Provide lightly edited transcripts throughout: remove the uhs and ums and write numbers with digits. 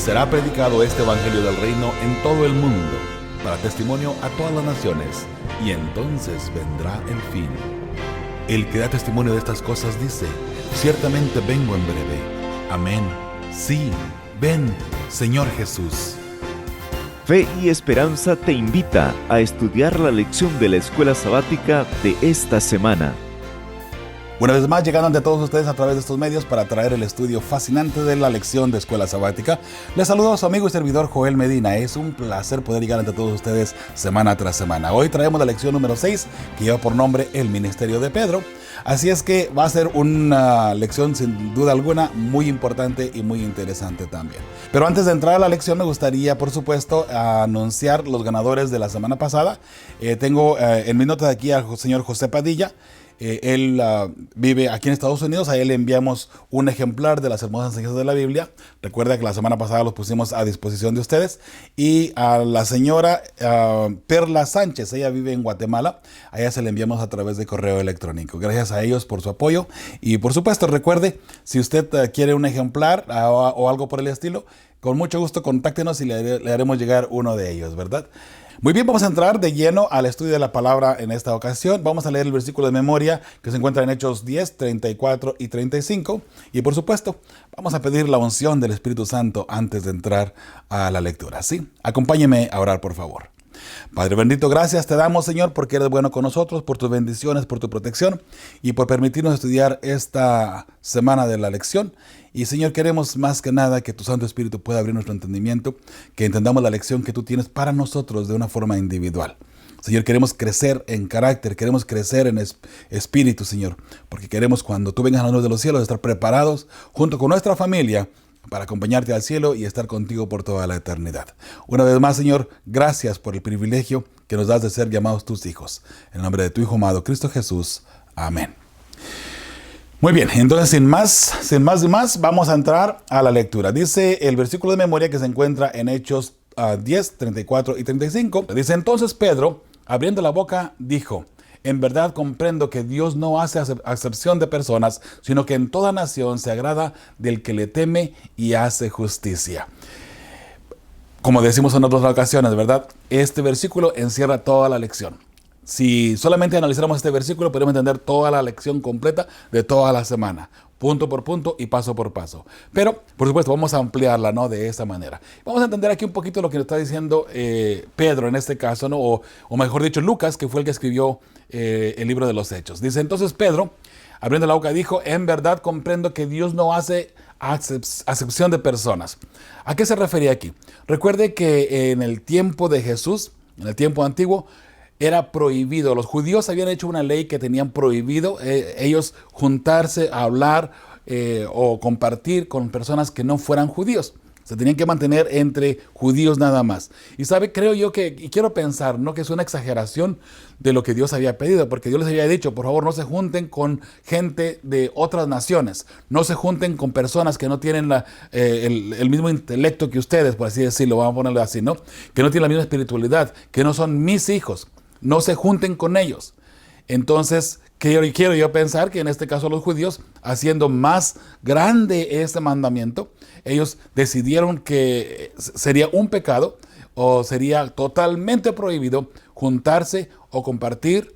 será predicado este evangelio del reino en todo el mundo, para testimonio a todas las naciones, y entonces vendrá el fin. El que da testimonio de estas cosas dice: ciertamente vengo en breve. Amén. Sí, ven, Señor Jesús. Fe y Esperanza te invita a estudiar la lección de la escuela sabática de esta semana. Una vez más, llegando ante todos ustedes a través de estos medios para traer el estudio fascinante de la lección de escuela sabática. Les saludo a su amigo y servidor Joel Medina. Es un placer poder llegar ante todos ustedes semana tras semana. Hoy traemos la lección número 6, que lleva por nombre El Ministerio de Pedro. Así es que va a ser una lección sin duda alguna muy importante y muy interesante también. Pero antes de entrar a la lección me gustaría, por supuesto, anunciar los ganadores de la semana pasada. Tengo en mi nota de aquí al señor José Padilla. Él vive aquí en Estados Unidos. A él le enviamos un ejemplar de las hermosas enseñanzas de la Biblia. Recuerda que la semana pasada los pusimos a disposición de ustedes. Y a la señora Perla Sánchez, ella vive en Guatemala. A ella se le enviamos a través de correo electrónico. Gracias a ellos por su apoyo. Y por supuesto, recuerde, si usted quiere un ejemplar o algo por el estilo, con mucho gusto contáctenos y le haremos llegar uno de ellos, ¿verdad? Muy bien, vamos a entrar de lleno al estudio de la palabra en esta ocasión. Vamos a leer el versículo de memoria que se encuentra en Hechos 10, 34 y 35. Y por supuesto, vamos a pedir la unción del Espíritu Santo antes de entrar a la lectura. ¿Sí? Acompáñeme a orar, por favor. Padre bendito, gracias te damos, Señor, porque eres bueno con nosotros, por tus bendiciones, por tu protección y por permitirnos estudiar esta semana de la lección. Y, Señor, queremos más que nada que tu Santo Espíritu pueda abrir nuestro entendimiento, que entendamos la lección que tú tienes para nosotros de una forma individual. Señor, queremos crecer en carácter, queremos crecer en espíritu, Señor, porque queremos, cuando tú vengas a la luz de los cielos, estar preparados junto con nuestra familia para acompañarte al cielo y estar contigo por toda la eternidad. Una vez más, Señor, gracias por el privilegio que nos das de ser llamados tus hijos. En el nombre de tu Hijo amado, Cristo Jesús. Amén. Muy bien, entonces sin más, vamos a entrar a la lectura. Dice el versículo de memoria que se encuentra en Hechos 10, 34 y 35. Dice: entonces Pedro, abriendo la boca, dijo: en verdad comprendo que Dios no hace acepción de personas, sino que en toda nación se agrada del que le teme y hace justicia. Como decimos en otras ocasiones, ¿verdad? Este versículo encierra toda la lección. Si solamente analizáramos este versículo, podríamos entender toda la lección completa de toda la semana, punto por punto y paso por paso. Pero, por supuesto, vamos a ampliarla, ¿no? De esta manera. Vamos a entender aquí un poquito lo que nos está diciendo Pedro en este caso, ¿no? O mejor dicho, Lucas, que fue el que escribió el libro de los Hechos. Dice: entonces Pedro, abriendo la boca, dijo: en verdad comprendo que Dios no hace acepción de personas. ¿A qué se refería aquí? Recuerde que en el tiempo de Jesús, en el tiempo antiguo, era prohibido. Los judíos habían hecho una ley que tenían prohibido ellos juntarse a hablar o compartir con personas que no fueran judíos. Se tenían que mantener entre judíos nada más. Y creo yo y quiero pensar, ¿no?, que es una exageración de lo que Dios había pedido, porque Dios les había dicho: por favor, no se junten con gente de otras naciones, no se junten con personas que no tienen el mismo intelecto que ustedes, por así decirlo, vamos a ponerlo así, ¿no? Que no tienen la misma espiritualidad, que no son mis hijos. No se junten con ellos. Entonces, quiero yo pensar que en este caso los judíos, haciendo más grande este mandamiento, ellos decidieron que sería un pecado o sería totalmente prohibido juntarse o compartir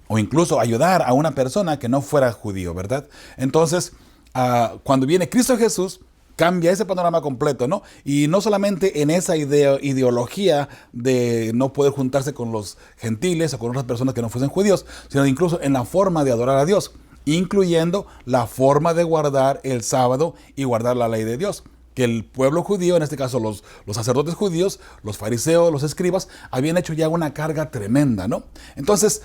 o incluso ayudar a una persona que no fuera judío, ¿verdad? Entonces, cuando viene Cristo Jesús, cambia ese panorama completo, ¿no? Y no solamente en esa ideología de no poder juntarse con los gentiles o con otras personas que no fuesen judíos, sino incluso en la forma de adorar a Dios, incluyendo la forma de guardar el sábado y guardar la ley de Dios. Que el pueblo judío, en este caso los sacerdotes judíos, los fariseos, los escribas, habían hecho ya una carga tremenda, ¿no? Entonces,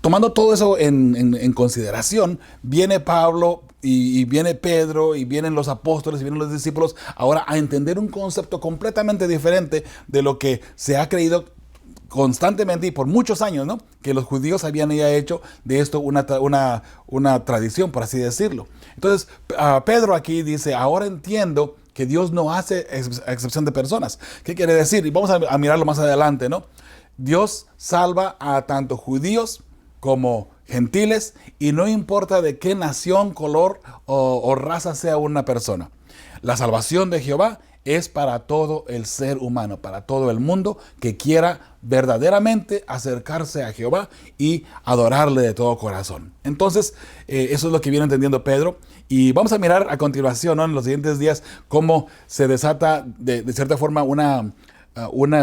tomando todo eso en consideración, viene Pablo y viene Pedro y vienen los apóstoles y vienen los discípulos ahora a entender un concepto completamente diferente de lo que se ha creído constantemente y por muchos años, ¿no? Que los judíos habían ya hecho de esto una tradición, por así decirlo. Entonces, Pedro aquí dice: ahora entiendo que Dios no hace excepción de personas. ¿Qué quiere decir? Y vamos a mirarlo más adelante, ¿no? Dios salva a tanto judíos como gentiles y no importa de qué nación, color o raza sea una persona. La salvación de Jehová es para todo el ser humano, para todo el mundo que quiera verdaderamente acercarse a Jehová y adorarle de todo corazón. Entonces, eso es lo que viene entendiendo Pedro. Y vamos a mirar a continuación, ¿no?, en los siguientes días, cómo se desata de cierta forma una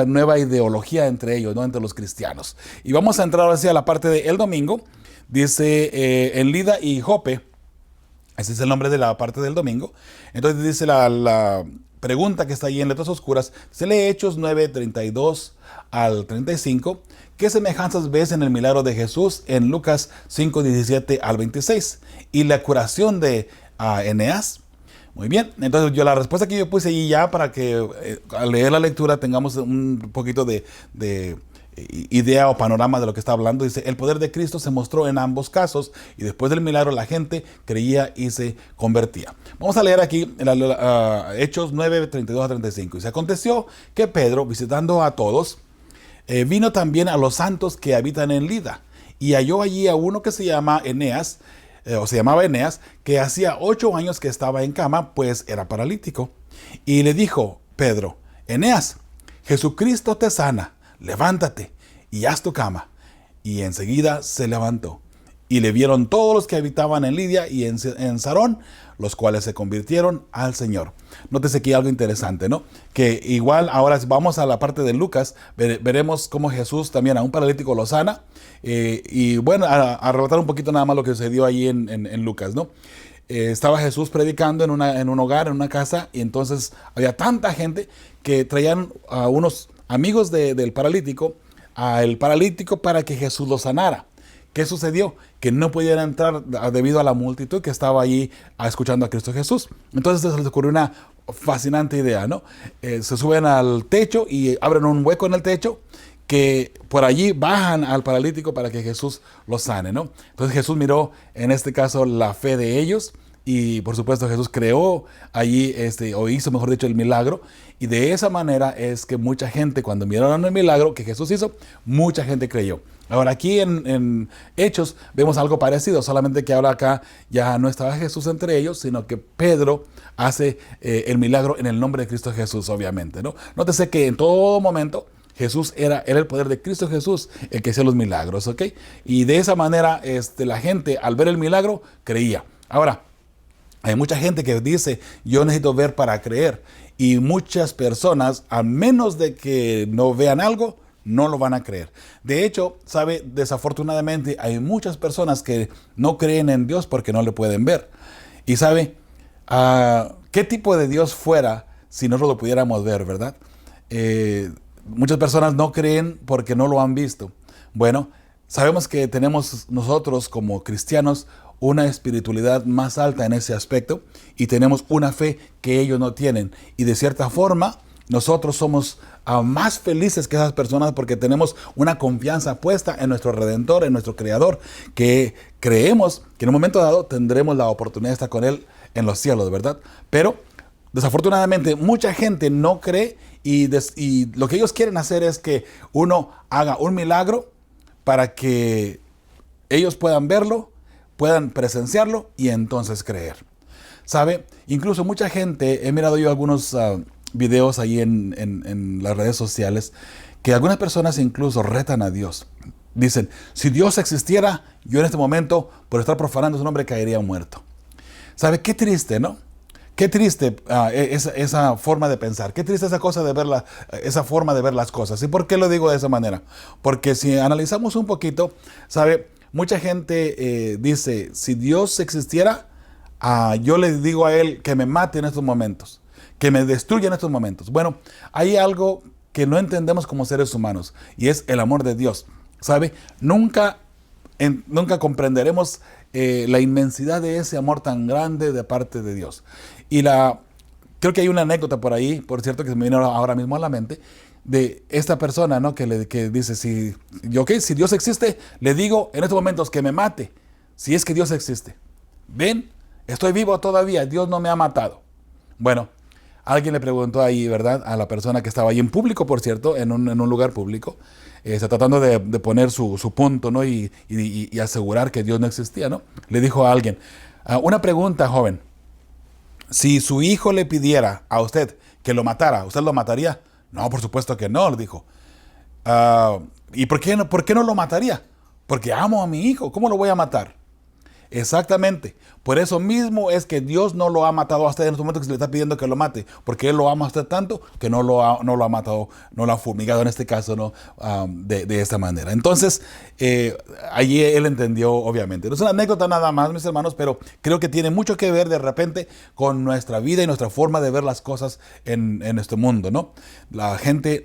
nueva ideología entre ellos, ¿no?, entre los cristianos. Y vamos a entrar hacia la parte del domingo. Dice en Lida y Jope, ese es el nombre de la parte del domingo. Entonces dice la pregunta que está ahí en letras oscuras, se lee Hechos 9, 32 al 35. ¿Qué semejanzas ves en el milagro de Jesús en Lucas 5, 17 al 26? Y la curación de Eneas. Muy bien, entonces la respuesta que yo puse ahí ya para que al leer la lectura tengamos un poquito de idea o panorama de lo que está hablando. Dice, el poder de Cristo se mostró en ambos casos y después del milagro la gente creía y se convertía. Vamos a leer aquí Hechos 9, 32 a 35. Y se aconteció que Pedro, visitando a todos, vino también a los santos que habitan en Lida y halló allí a uno que se llamaba Eneas, que hacía 8 años que estaba en cama, pues era paralítico. Y le dijo Pedro, Eneas, Jesucristo te sana, levántate y haz tu cama. Y enseguida se levantó. Y le vieron todos los que habitaban en Lidia y en Sarón, los cuales se convirtieron al Señor. Nótese aquí algo interesante, ¿no? Que igual ahora vamos a la parte de Lucas, veremos cómo Jesús también a un paralítico lo sana. Y bueno, a relatar un poquito nada más lo que sucedió ahí en Lucas, ¿no? Estaba Jesús predicando en un hogar, en una casa, y entonces había tanta gente que traían a unos amigos del paralítico, al paralítico para que Jesús lo sanara. ¿Qué sucedió? Que no podían entrar debido a la multitud que estaba allí escuchando a Cristo Jesús. Entonces se les ocurrió una fascinante idea, ¿no? Se suben al techo y abren un hueco en el techo que por allí bajan al paralítico para que Jesús lo sane, ¿no? Entonces Jesús miró en este caso la fe de ellos y por supuesto Jesús creó allí, o hizo mejor dicho el milagro, y de esa manera es que mucha gente cuando miraron el milagro que Jesús hizo, mucha gente creyó. Ahora aquí en Hechos vemos algo parecido, solamente que ahora acá ya no estaba Jesús entre ellos, sino que Pedro hace el milagro en el nombre de Cristo Jesús, obviamente, ¿no? Nótese que en todo momento Jesús era el poder de Cristo Jesús el que hacía los milagros, ¿ok? Y de esa manera la gente al ver el milagro creía. Ahora, hay mucha gente que dice, yo necesito ver para creer. Y muchas personas, a menos de que no vean algo, no lo van a creer. De hecho, sabe, desafortunadamente hay muchas personas que no creen en Dios porque no le pueden ver. Y sabe, ¿qué tipo de Dios fuera si nosotros lo pudiéramos ver, verdad? Muchas personas no creen porque no lo han visto. Bueno, sabemos que tenemos nosotros como cristianos una espiritualidad más alta en ese aspecto y tenemos una fe que ellos no tienen. Y de cierta forma, nosotros somos más felices que esas personas porque tenemos una confianza puesta en nuestro Redentor, en nuestro Creador, que creemos que en un momento dado tendremos la oportunidad de estar con Él en los cielos, ¿verdad? Pero desafortunadamente mucha gente no cree y lo que ellos quieren hacer es que uno haga un milagro para que ellos puedan verlo, puedan presenciarlo y entonces creer. ¿Sabe? Incluso mucha gente, he mirado yo algunos videos ahí en las redes sociales, que algunas personas incluso retan a Dios. Dicen, si Dios existiera, yo en este momento, por estar profanando su nombre, caería muerto. ¿Sabe? Qué triste, ¿no? Qué triste esa forma de pensar. Qué triste esa cosa de ver esa forma de ver las cosas. ¿Y por qué lo digo de esa manera? Porque si analizamos un poquito, ¿sabe? Mucha gente dice, si Dios existiera, yo le digo a Él que me mate en estos momentos, que me destruya en estos momentos. Bueno, hay algo que no entendemos como seres humanos y es el amor de Dios. ¿Sabe? Nunca comprenderemos la inmensidad de ese amor tan grande de parte de Dios. Y creo que hay una anécdota por ahí, por cierto, que se me viene ahora mismo a la mente, de esta persona, ¿no? Que dice, si Dios existe, le digo en estos momentos que me mate, si es que Dios existe. ¿Ven? Estoy vivo todavía, Dios no me ha matado. Bueno, alguien le preguntó ahí, ¿verdad? A la persona que estaba ahí en público, por cierto, en un lugar público, está tratando de poner su punto, ¿no? Y asegurar que Dios no existía, ¿no? Le dijo a alguien, una pregunta, joven. Si su hijo le pidiera a usted que lo matara, ¿usted lo mataría? No, por supuesto que no, le dijo. ¿Y por qué no lo mataría? Porque amo a mi hijo, ¿cómo lo voy a matar? Exactamente. Por eso mismo es que Dios no lo ha matado a usted en este momento que se le está pidiendo que lo mate, porque Él lo ama a usted tanto que no lo ha matado, no lo ha fumigado en este caso, ¿no? De esta manera. Entonces, allí Él entendió, obviamente. No es una anécdota nada más, mis hermanos, pero creo que tiene mucho que ver de repente con nuestra vida y nuestra forma de ver las cosas en este mundo, ¿no? La gente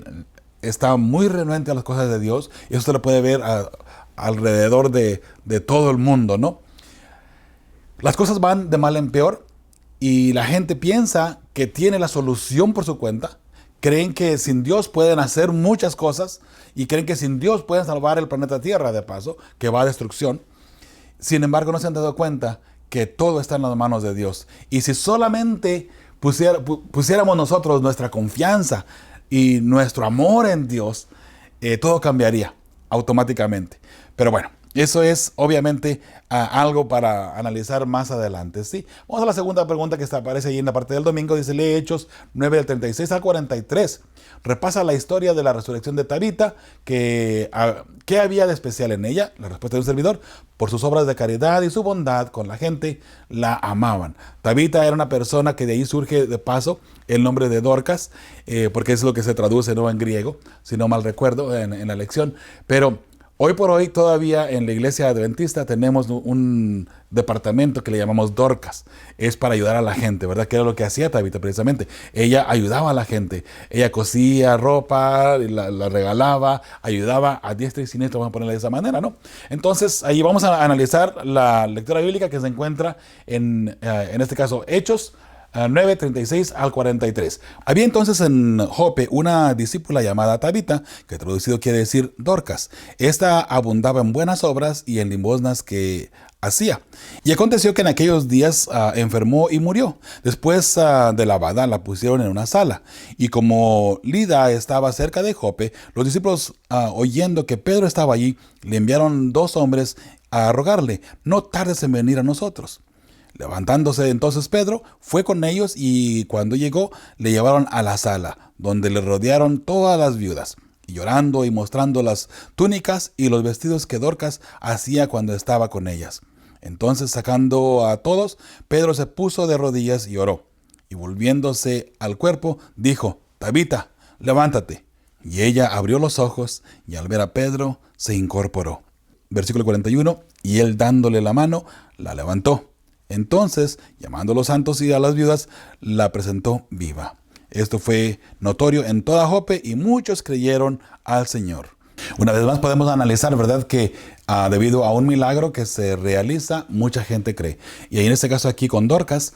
está muy renuente a las cosas de Dios y eso se lo puede ver alrededor de todo el mundo, ¿no? Las cosas van de mal en peor y la gente piensa que tiene la solución por su cuenta. Creen que sin Dios pueden hacer muchas cosas y creen que sin Dios pueden salvar el planeta Tierra, de paso, que va a destrucción. Sin embargo, no se han dado cuenta que todo está en las manos de Dios. Y si solamente pusiéramos nosotros nuestra confianza y nuestro amor en Dios, todo cambiaría automáticamente. Pero bueno, eso es obviamente algo para analizar más adelante, ¿sí? Vamos a la segunda pregunta que aparece ahí en la parte del domingo. Dice, lee Hechos 9 del 36 al 43. Repasa la historia de la resurrección de Tabita. ¿Qué había de especial en ella? La respuesta de un servidor: por sus obras de caridad y su bondad con la gente, la amaban. Tabita era una persona que de ahí surge de paso el nombre de Dorcas, porque es lo que se traduce, ¿no?, en griego, si no mal recuerdo, en la lección. Pero hoy por hoy todavía en la iglesia adventista tenemos un departamento que le llamamos Dorcas. Es para ayudar a la gente, ¿verdad? Que era lo que hacía Tabita precisamente. Ella ayudaba a la gente. Ella cosía ropa, la regalaba, ayudaba a diestra y siniestra, vamos a ponerla de esa manera, ¿no? Entonces ahí vamos a analizar la lectura bíblica que se encuentra en este caso Hechos 9, 36 al 43. Había entonces en Jope una discípula llamada Tabita, que traducido quiere decir Dorcas. Esta abundaba en buenas obras y en limosnas que hacía. Y aconteció que en aquellos días enfermó y murió. Después de lavada la pusieron en una sala. Y como Lida estaba cerca de Jope, los discípulos, oyendo que Pedro estaba allí, le enviaron 2 hombres a rogarle: no tardes en venir a nosotros. Levantándose entonces Pedro, fue con ellos y cuando llegó le llevaron a la sala, donde le rodearon todas las viudas, y llorando y mostrando las túnicas y los vestidos que Dorcas hacía cuando estaba con ellas. Entonces, sacando a todos, Pedro se puso de rodillas y oró, y volviéndose al cuerpo, dijo: Tabita, levántate. Y ella abrió los ojos, y al ver a Pedro, se incorporó. Versículo 41, y él dándole la mano, la levantó. Entonces, llamando a los santos y a las viudas, la presentó viva. Esto fue notorio en toda Jope y muchos creyeron al Señor. Una vez más podemos analizar, ¿verdad?, que debido a un milagro que se realiza, mucha gente cree. Y en este caso aquí con Dorcas,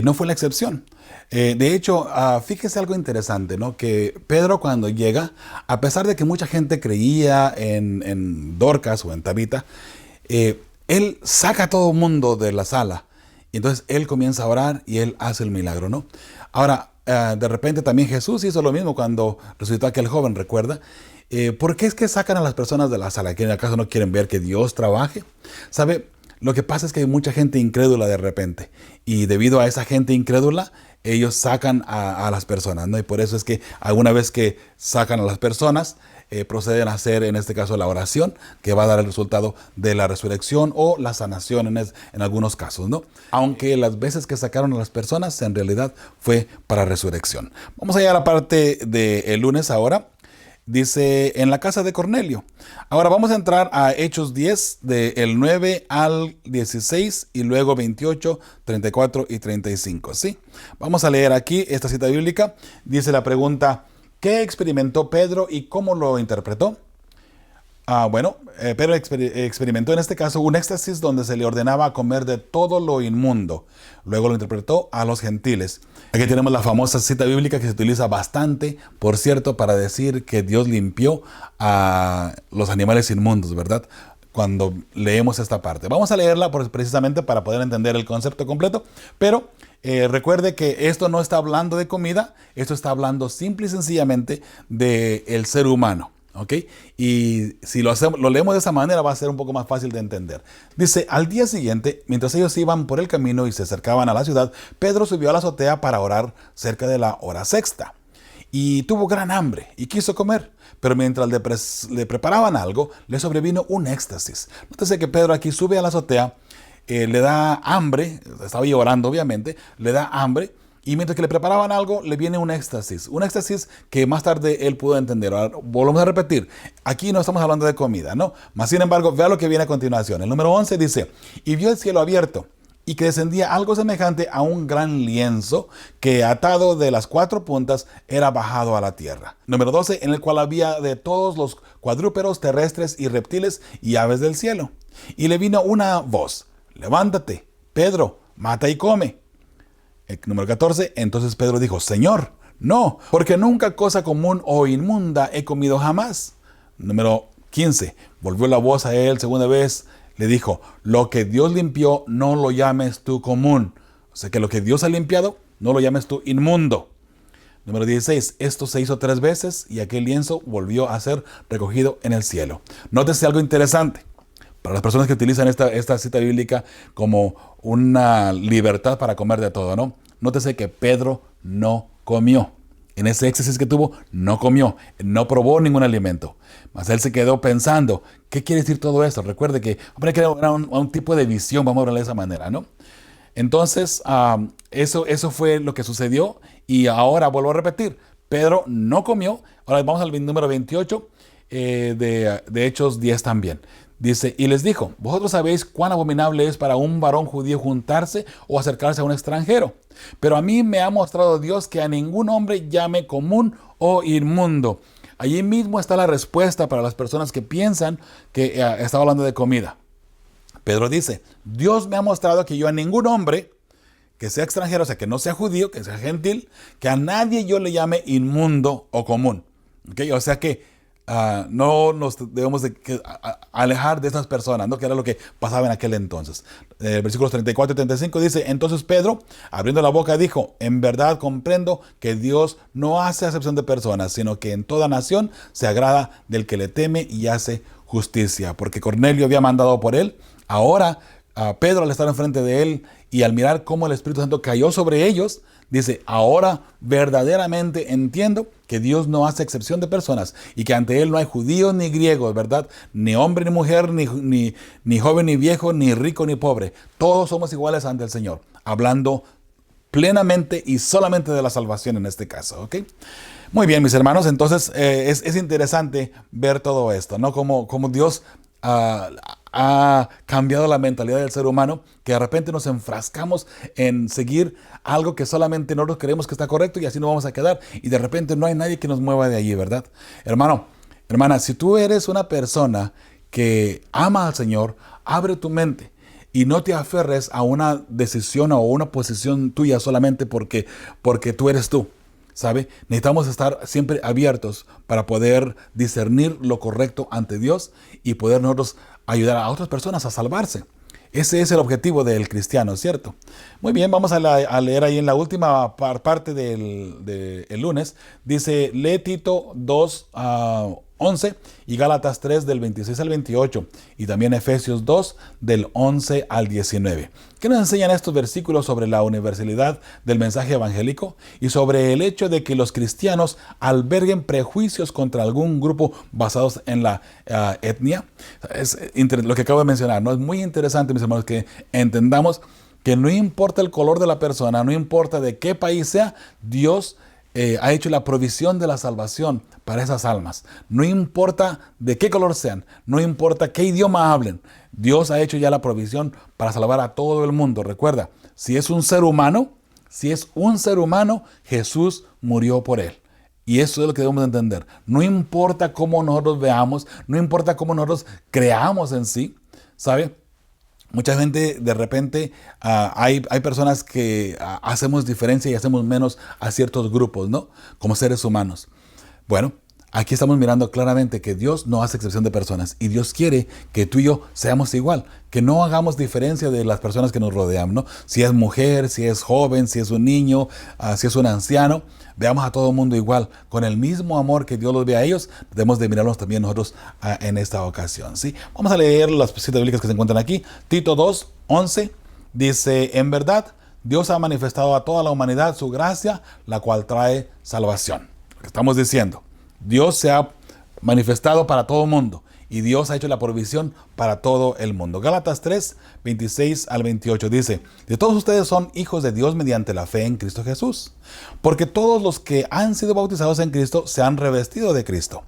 no fue la excepción. De hecho, fíjese algo interesante, ¿no? Que Pedro, cuando llega, a pesar de que mucha gente creía en Dorcas o en Tabita, él saca a todo el mundo de la sala. Y entonces él comienza a orar y él hace el milagro, ¿no? Ahora, de repente también Jesús hizo lo mismo cuando resucitó a aquel joven, ¿recuerda? ¿Por qué es que sacan a las personas de la sala? ¿Que acaso no quieren ver que Dios trabaje? ¿Sabe? Lo que pasa es que hay mucha gente incrédula de repente. Y debido a esa gente incrédula, ellos sacan a las personas, ¿no? Y por eso es que alguna vez que sacan a las personas, proceden a hacer, en este caso, la oración, que va a dar el resultado de la resurrección o la sanación en algunos casos, ¿no? Aunque las veces que sacaron a las personas, en realidad fue para resurrección. Vamos allá a la parte del lunes ahora. Dice, en la casa de Cornelio. Ahora vamos a entrar a Hechos 10, del 9 al 16, y luego 28, 34 y 35, ¿sí? Vamos a leer aquí esta cita bíblica. Dice la pregunta: ¿qué experimentó Pedro y cómo lo interpretó? Pedro experimentó en este caso un éxtasis donde se le ordenaba comer de todo lo inmundo. Luego lo interpretó a los gentiles. Aquí tenemos la famosa cita bíblica que se utiliza bastante, por cierto, para decir que Dios limpió a los animales inmundos, ¿verdad? Cuando leemos esta parte. Vamos a leerla precisamente para poder entender el concepto completo, pero recuerde que esto no está hablando de comida, esto está hablando simple y sencillamente del ser humano. ¿Ok? Y si lo leemos de esa manera va a ser un poco más fácil de entender. Dice, al día siguiente, mientras ellos iban por el camino y se acercaban a la ciudad, Pedro subió a la azotea para orar cerca de la hora sexta. Y tuvo gran hambre y quiso comer. Pero mientras le preparaban algo, le sobrevino un éxtasis. Nótese que Pedro aquí sube a la azotea, le da hambre, estaba ahí orando obviamente, le da hambre. Y mientras que le preparaban algo, le viene un éxtasis que más tarde él pudo entender. Ahora, volvemos a repetir, aquí no estamos hablando de comida, ¿no? Mas sin embargo, vea lo que viene a continuación. El número 11 dice, y vio el cielo abierto, y que descendía algo semejante a un gran lienzo que atado de las 4 puntas era bajado a la tierra. Número 12, en el cual había de todos los cuadrúpedos terrestres y reptiles y aves del cielo. Y le vino una voz, levántate, Pedro, mata y come. El número 14, entonces Pedro dijo, Señor, no, porque nunca cosa común o inmunda he comido jamás. Número 15, volvió la voz a él segunda vez, le dijo, lo que Dios limpió, no lo llames tú común. O sea que lo que Dios ha limpiado, no lo llames tú inmundo. Número 16, esto se hizo 3 veces y aquel lienzo volvió a ser recogido en el cielo. Nótese algo interesante. Para las personas que utilizan esta cita bíblica como una libertad para comer de todo, ¿no? Nótese que Pedro no comió. En ese éxtasis que tuvo, no comió, no probó ningún alimento. Mas él se quedó pensando, ¿qué quiere decir todo esto? Recuerde que era un tipo de visión, vamos a hablar de esa manera, ¿no? Entonces, eso fue lo que sucedió. Y ahora vuelvo a repetir, Pedro no comió. Ahora vamos al número 28 de Hechos 10 también. Dice, y les dijo, vosotros sabéis cuán abominable es para un varón judío juntarse o acercarse a un extranjero. Pero a mí me ha mostrado Dios que a ningún hombre llame común o inmundo. Allí mismo está la respuesta para las personas que piensan que está hablando de comida. Pedro dice, Dios me ha mostrado que yo a ningún hombre que sea extranjero, o sea, que no sea judío, que sea gentil, que a nadie yo le llame inmundo o común. ¿Okay? O sea que no nos debemos alejar de estas personas, ¿no? Que era lo que pasaba en aquel entonces. Versículos 34 y 35 dice, entonces Pedro, abriendo la boca, dijo, en verdad comprendo que Dios no hace acepción de personas, sino que en toda nación se agrada del que le teme y hace justicia. Porque Cornelio había mandado por él. Ahora, Pedro, al estar enfrente de él y al mirar cómo el Espíritu Santo cayó sobre ellos, dice, ahora verdaderamente entiendo que Dios no hace excepción de personas y que ante Él no hay judíos ni griegos, ¿verdad? Ni hombre ni mujer, ni joven ni viejo, ni rico ni pobre. Todos somos iguales ante el Señor, hablando plenamente y solamente de la salvación en este caso, ¿ok? Muy bien, mis hermanos, entonces es interesante ver todo esto, ¿no? Como Dios ha cambiado la mentalidad del ser humano, que de repente nos enfrascamos en seguir algo que solamente nosotros creemos que está correcto y así nos vamos a quedar y de repente no hay nadie que nos mueva de allí, ¿verdad? Hermano, hermana, si tú eres una persona que ama al Señor, abre tu mente y no te aferres a una decisión o una posición tuya solamente porque tú eres tú. ¿Sabe? Necesitamos estar siempre abiertos para poder discernir lo correcto ante Dios y poder nosotros ayudar a otras personas a salvarse. Ese es el objetivo del cristiano, ¿cierto? Muy bien, vamos a leer ahí en la última parte del lunes. Dice, lee Tito 2, 11 y Gálatas 3 del 26 al 28 y también Efesios 2 del 11 al 19. ¿Qué nos enseñan estos versículos sobre la universalidad del mensaje evangélico y sobre el hecho de que los cristianos alberguen prejuicios contra algún grupo basados en la etnia? Es lo que acabo de mencionar, ¿no? Es muy interesante, mis hermanos, que entendamos que no importa el color de la persona, no importa de qué país sea, Dios ha hecho la provisión de la salvación para esas almas. No importa de qué color sean, no importa qué idioma hablen, Dios ha hecho ya la provisión para salvar a todo el mundo. Recuerda, si es un ser humano, Jesús murió por él. Y eso es lo que debemos de entender. No importa cómo nosotros veamos, no importa cómo nosotros creamos en sí, ¿sabe? Mucha gente de repente, hay personas que hacemos diferencia y hacemos menos a ciertos grupos, ¿no? Como seres humanos. Bueno, Aquí estamos mirando claramente que Dios no hace excepción de personas y Dios quiere que tú y yo seamos igual, que no hagamos diferencia de las personas que nos rodean, ¿no? Si es mujer, si es joven, si es un niño, si es un anciano, veamos a todo el mundo igual, con el mismo amor que Dios los ve a ellos, debemos de mirarlos también nosotros en esta ocasión, ¿sí? Vamos a leer las citas bíblicas que se encuentran aquí. Tito 2:11 dice: en verdad, Dios ha manifestado a toda la humanidad su gracia, la cual trae salvación. Lo que estamos diciendo. Dios se ha manifestado para todo el mundo y Dios ha hecho la provisión para todo el mundo. Gálatas 3:26-28 dice: de todos ustedes son hijos de Dios mediante la fe en Cristo Jesús, porque todos los que han sido bautizados en Cristo se han revestido de Cristo.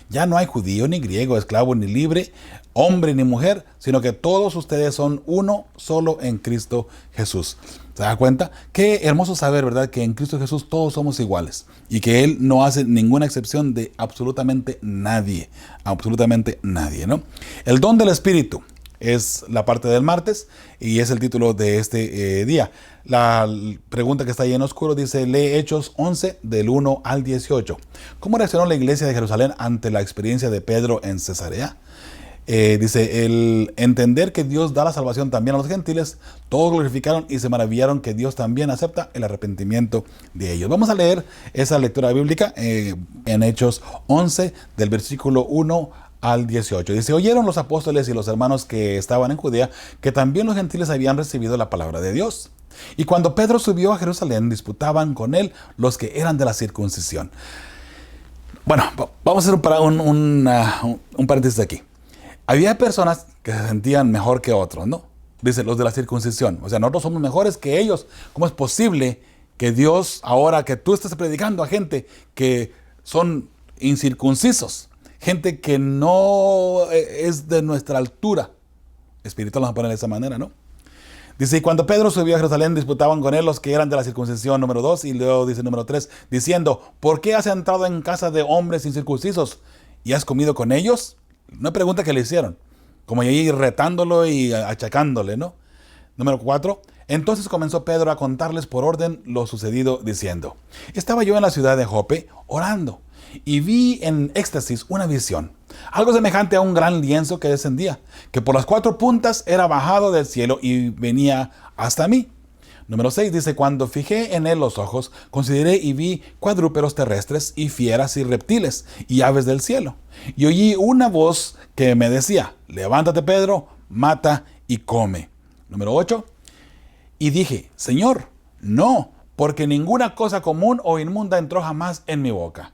Ya no hay judío, ni griego, esclavo, ni libre, hombre, ni mujer, sino que todos ustedes son uno solo en Cristo Jesús. ¿Se da cuenta? Qué hermoso saber, ¿verdad?, que en Cristo Jesús todos somos iguales y que Él no hace ninguna excepción de absolutamente nadie, ¿no? El don del Espíritu es la parte del martes y es el título de este día. La pregunta que está ahí en oscuro dice: lee Hechos 11 del 1 al 18. ¿Cómo reaccionó la iglesia de Jerusalén ante la experiencia de Pedro en Cesarea? Dice: el entender que Dios da la salvación también a los gentiles, todos glorificaron y se maravillaron que Dios también acepta el arrepentimiento de ellos. Vamos a leer esa lectura bíblica en Hechos 11 del versículo 1 al 18. Dice: oyeron los apóstoles y los hermanos que estaban en Judea que también los gentiles habían recibido la palabra de Dios. Y cuando Pedro subió a Jerusalén, disputaban con él los que eran de la circuncisión. Bueno, vamos a hacer un paréntesis aquí. Había personas que se sentían mejor que otros, ¿no? Dice, los de la circuncisión. O sea, nosotros somos mejores que ellos. ¿Cómo es posible que Dios, ahora que tú estés predicando a gente que son incircuncisos, gente que no es de nuestra altura espiritual, vamos a poner de esa manera, ¿no? Dice: y cuando Pedro subió a Jerusalén, disputaban con él los que eran de la circuncisión, número 2, y luego dice número 3, diciendo: ¿por qué has entrado en casa de hombres incircuncisos y has comido con ellos? Una pregunta que le hicieron, como ahí retándolo y achacándole, ¿no? Número 4, entonces comenzó Pedro a contarles por orden lo sucedido, diciendo: estaba yo en la ciudad de Jope orando, y vi en éxtasis una visión, algo semejante a un gran lienzo que descendía, que por las 4 puntas era bajado del cielo y venía hasta mí. Número 6 dice: cuando fijé en él los ojos, consideré y vi cuadrúpedos terrestres y fieras y reptiles y aves del cielo. Y oí una voz que me decía: levántate, Pedro, mata y come. Número 8, y dije: Señor, no, porque ninguna cosa común o inmunda entró jamás en mi boca.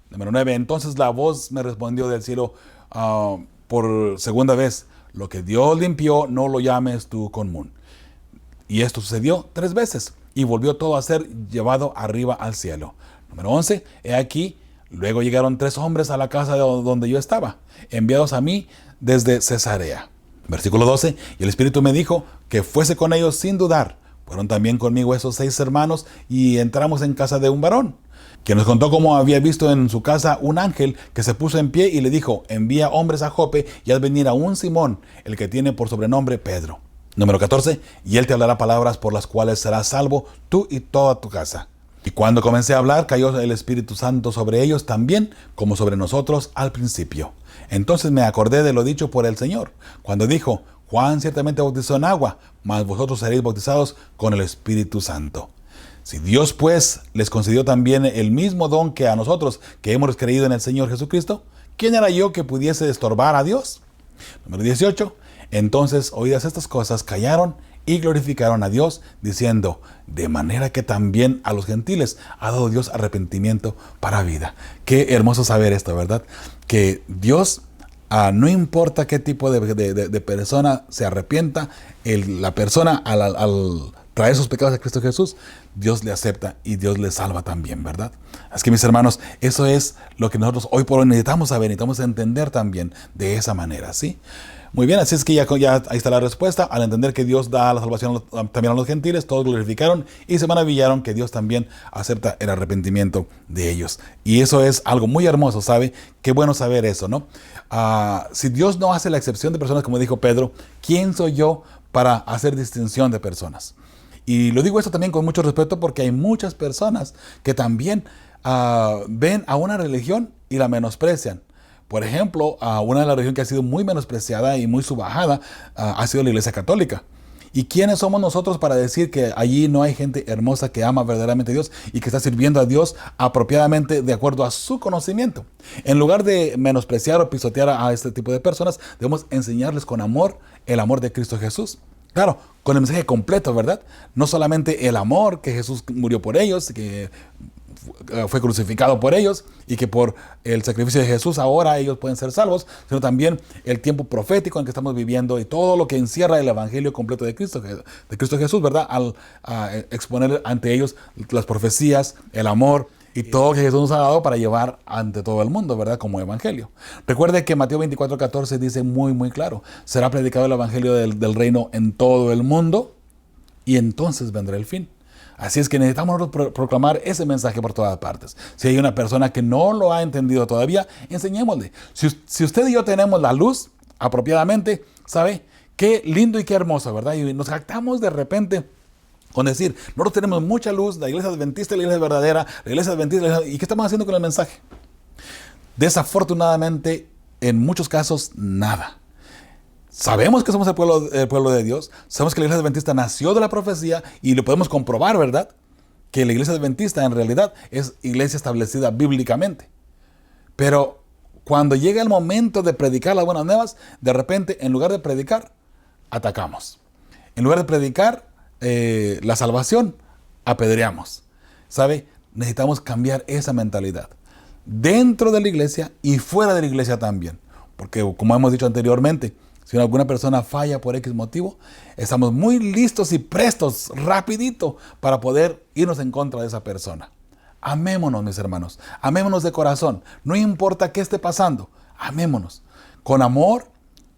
Número 9, entonces la voz me respondió del cielo por segunda vez: lo que Dios limpió, no lo llames tú común. Y esto sucedió 3 veces, y volvió todo a ser llevado arriba al cielo. Número 11, he aquí, luego llegaron 3 hombres a la casa donde yo estaba, enviados a mí desde Cesarea. Versículo 12, y el Espíritu me dijo que fuese con ellos sin dudar. Fueron también conmigo esos 6 hermanos, y entramos en casa de un varón, que nos contó cómo había visto en su casa un ángel que se puso en pie y le dijo: envía hombres a Jope y haz venir a un Simón, el que tiene por sobrenombre Pedro. Número 14, y él te hablará palabras por las cuales serás salvo tú y toda tu casa. Y cuando comencé a hablar, cayó el Espíritu Santo sobre ellos también, como sobre nosotros al principio. Entonces me acordé de lo dicho por el Señor, cuando dijo: Juan ciertamente bautizó en agua, mas vosotros seréis bautizados con el Espíritu Santo. Si Dios pues les concedió también el mismo don que a nosotros, que hemos creído en el Señor Jesucristo, ¿quién era yo que pudiese estorbar a Dios? Número 18. Entonces, oídas estas cosas, callaron y glorificaron a Dios, diciendo: de manera que también a los gentiles ha dado Dios arrepentimiento para vida. Qué hermoso saber esto, ¿verdad? Que Dios, no importa qué tipo de persona se arrepienta, la persona al traer sus pecados a Cristo Jesús, Dios le acepta y Dios le salva también, ¿verdad? Así que, mis hermanos, eso es lo que nosotros hoy por hoy necesitamos saber, necesitamos entender también de esa manera, ¿sí? Muy bien, así es que ya ahí está la respuesta. Al entender que Dios da la salvación también a los gentiles, todos glorificaron y se maravillaron que Dios también acepta el arrepentimiento de ellos. Y eso es algo muy hermoso, ¿sabe? Qué bueno saber eso, ¿no? Si Dios no hace la excepción de personas, como dijo Pedro, ¿quién soy yo para hacer distinción de personas? Y lo digo esto también con mucho respeto, porque hay muchas personas que también ven a una religión y la menosprecian. Por ejemplo, una de las religiones que ha sido muy menospreciada y muy subajada ha sido la Iglesia Católica. ¿Y quiénes somos nosotros para decir que allí no hay gente hermosa que ama verdaderamente a Dios y que está sirviendo a Dios apropiadamente de acuerdo a su conocimiento? En lugar de menospreciar o pisotear a este tipo de personas, debemos enseñarles con amor el amor de Cristo Jesús. Claro, con el mensaje completo, ¿verdad? No solamente el amor que Jesús murió por ellos, que fue crucificado por ellos y que por el sacrificio de Jesús ahora ellos pueden ser salvos, sino también el tiempo profético en que estamos viviendo y todo lo que encierra el evangelio completo de Cristo Jesús, ¿verdad? Al exponer ante ellos las profecías, el amor y todo lo que Jesús nos ha dado para llevar ante todo el mundo, ¿verdad? Como evangelio. Recuerde que Mateo 24:14 dice muy claro: será predicado el evangelio del reino en todo el mundo y entonces vendrá el fin. Así es que necesitamos proclamar ese mensaje por todas partes. Si hay una persona que no lo ha entendido todavía, enseñémosle. Si usted y yo tenemos la luz apropiadamente, ¿sabe? Qué lindo y qué hermoso, ¿verdad? Y nos jactamos de repente con decir, nosotros tenemos mucha luz, la iglesia adventista, la iglesia verdadera, la iglesia adventista, ¿y qué estamos haciendo con el mensaje? Desafortunadamente, en muchos casos, nada. Sabemos que somos el pueblo de Dios, sabemos que la iglesia adventista nació de la profecía y lo podemos comprobar, ¿verdad? Que la iglesia adventista en realidad es iglesia establecida bíblicamente. Pero cuando llega el momento de predicar las buenas nuevas, de repente, en lugar de predicar, atacamos. En lugar de predicar la salvación, apedreamos. ¿Sabe? Necesitamos cambiar esa mentalidad. Dentro de la iglesia y fuera de la iglesia también. Porque como hemos dicho anteriormente, si alguna persona falla por X motivo, estamos muy listos y prestos, rapidito, para poder irnos en contra de esa persona. Amémonos, mis hermanos. Amémonos de corazón. No importa qué esté pasando. Amémonos. Con amor,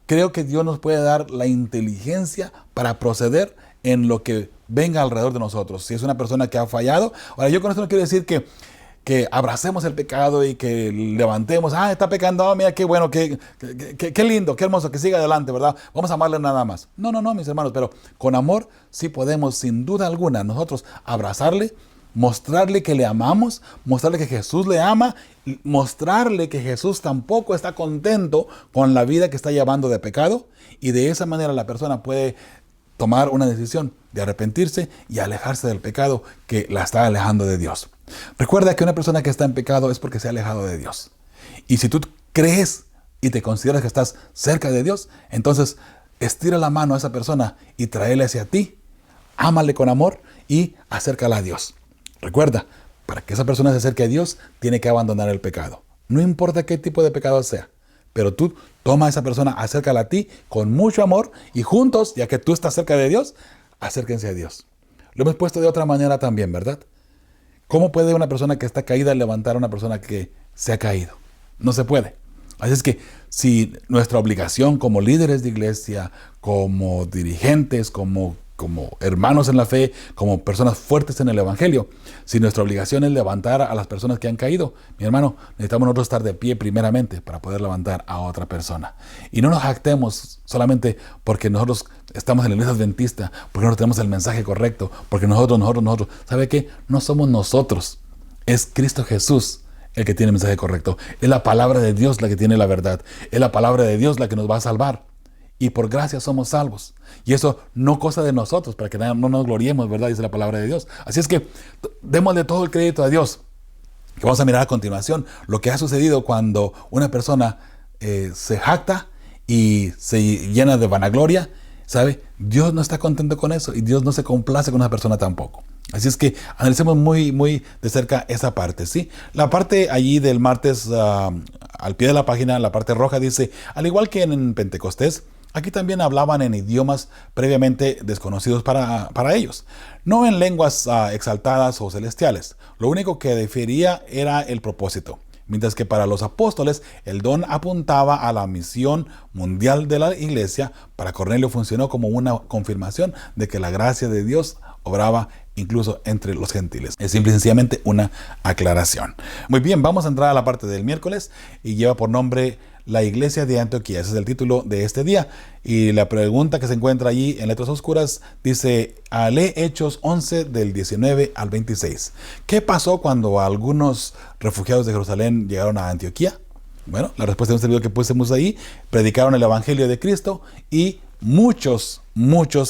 creo que Dios nos puede dar la inteligencia para proceder en lo que venga alrededor de nosotros. Si es una persona que ha fallado. Ahora, yo con esto no quiero decir que abracemos el pecado y que levantemos, está pecando, mira qué bueno, qué lindo, qué hermoso, que siga adelante, ¿verdad? Vamos a amarle nada más. No, mis hermanos, pero con amor sí podemos, sin duda alguna, nosotros abrazarle, mostrarle que le amamos, mostrarle que Jesús le ama, mostrarle que Jesús tampoco está contento con la vida que está llevando de pecado, y de esa manera la persona puede tomar una decisión de arrepentirse y alejarse del pecado que la está alejando de Dios. Recuerda que una persona que está en pecado es porque se ha alejado de Dios. Y si tú crees y te consideras que estás cerca de Dios, entonces estira la mano a esa persona y tráele hacia ti. Ámale con amor y acércala a Dios. Recuerda, para que esa persona se acerque a Dios, tiene que abandonar el pecado. No importa qué tipo de pecado sea. Pero tú toma a esa persona, acércala a ti con mucho amor y juntos, ya que tú estás cerca de Dios, acérquense a Dios. Lo hemos puesto de otra manera también, ¿verdad? ¿Cómo puede una persona que está caída levantar a una persona que se ha caído? No se puede. Así es que si nuestra obligación como líderes de iglesia, como dirigentes, como hermanos en la fe, como personas fuertes en el evangelio, si nuestra obligación es levantar a las personas que han caído, mi hermano, necesitamos nosotros estar de pie primeramente para poder levantar a otra persona. Y no nos jactemos solamente porque nosotros estamos en la iglesia adventista, porque nosotros tenemos el mensaje correcto, porque nosotros. ¿Sabe qué? No somos nosotros, es Cristo Jesús el que tiene el mensaje correcto. Es la palabra de Dios la que tiene la verdad. Es la palabra de Dios la que nos va a salvar. Y por gracia somos salvos. Y eso no cosa de nosotros, para que no nos gloriemos, ¿verdad? Dice la palabra de Dios. Así es que démosle todo el crédito a Dios. Que vamos a mirar a continuación lo que ha sucedido cuando una persona se jacta y se llena de vanagloria. ¿Sabe? Dios no está contento con eso y Dios no se complace con esa persona tampoco. Así es que analicemos muy de cerca esa parte, ¿sí? La parte allí del martes, al pie de la página, la parte roja dice, al igual que en Pentecostés, aquí también hablaban en idiomas previamente desconocidos para ellos, no en lenguas exaltadas o celestiales. Lo único que difería era el propósito. Mientras que para los apóstoles el don apuntaba a la misión mundial de la iglesia, para Cornelio funcionó como una confirmación de que la gracia de Dios obraba incluso entre los gentiles. Es simple y sencillamente una aclaración. Muy bien, vamos a entrar a la parte del miércoles y lleva por nombre la iglesia de Antioquía. Ese es el título de este día. Y la pregunta que se encuentra allí en letras oscuras dice, lee Hechos 11 del 19 al 26. ¿Qué pasó cuando algunos refugiados de Jerusalén llegaron a Antioquía? Bueno, la respuesta de un servidor que pusimos ahí, predicaron el evangelio de Cristo y muchos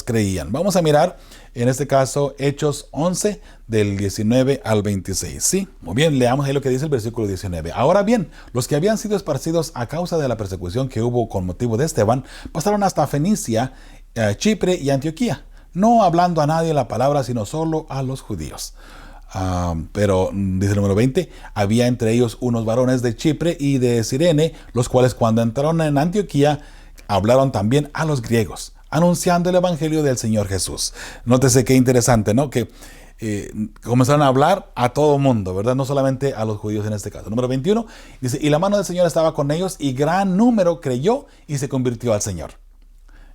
creían. Vamos a mirar, en este caso, Hechos 11, del 19 al 26. Sí, muy bien, leamos ahí lo que dice el versículo 19. Ahora bien, los que habían sido esparcidos a causa de la persecución que hubo con motivo de Esteban, pasaron hasta Fenicia, Chipre y Antioquía, no hablando a nadie la palabra, sino solo a los judíos. Pero, dice el número 20, había entre ellos unos varones de Chipre y de Cirene, los cuales cuando entraron en Antioquía, hablaron también a los griegos, anunciando el evangelio del Señor Jesús. Nótese qué interesante, ¿no? Que comenzaron a hablar a todo mundo, ¿verdad? No solamente a los judíos en este caso. Número 21, dice, y la mano del Señor estaba con ellos, y gran número creyó y se convirtió al Señor.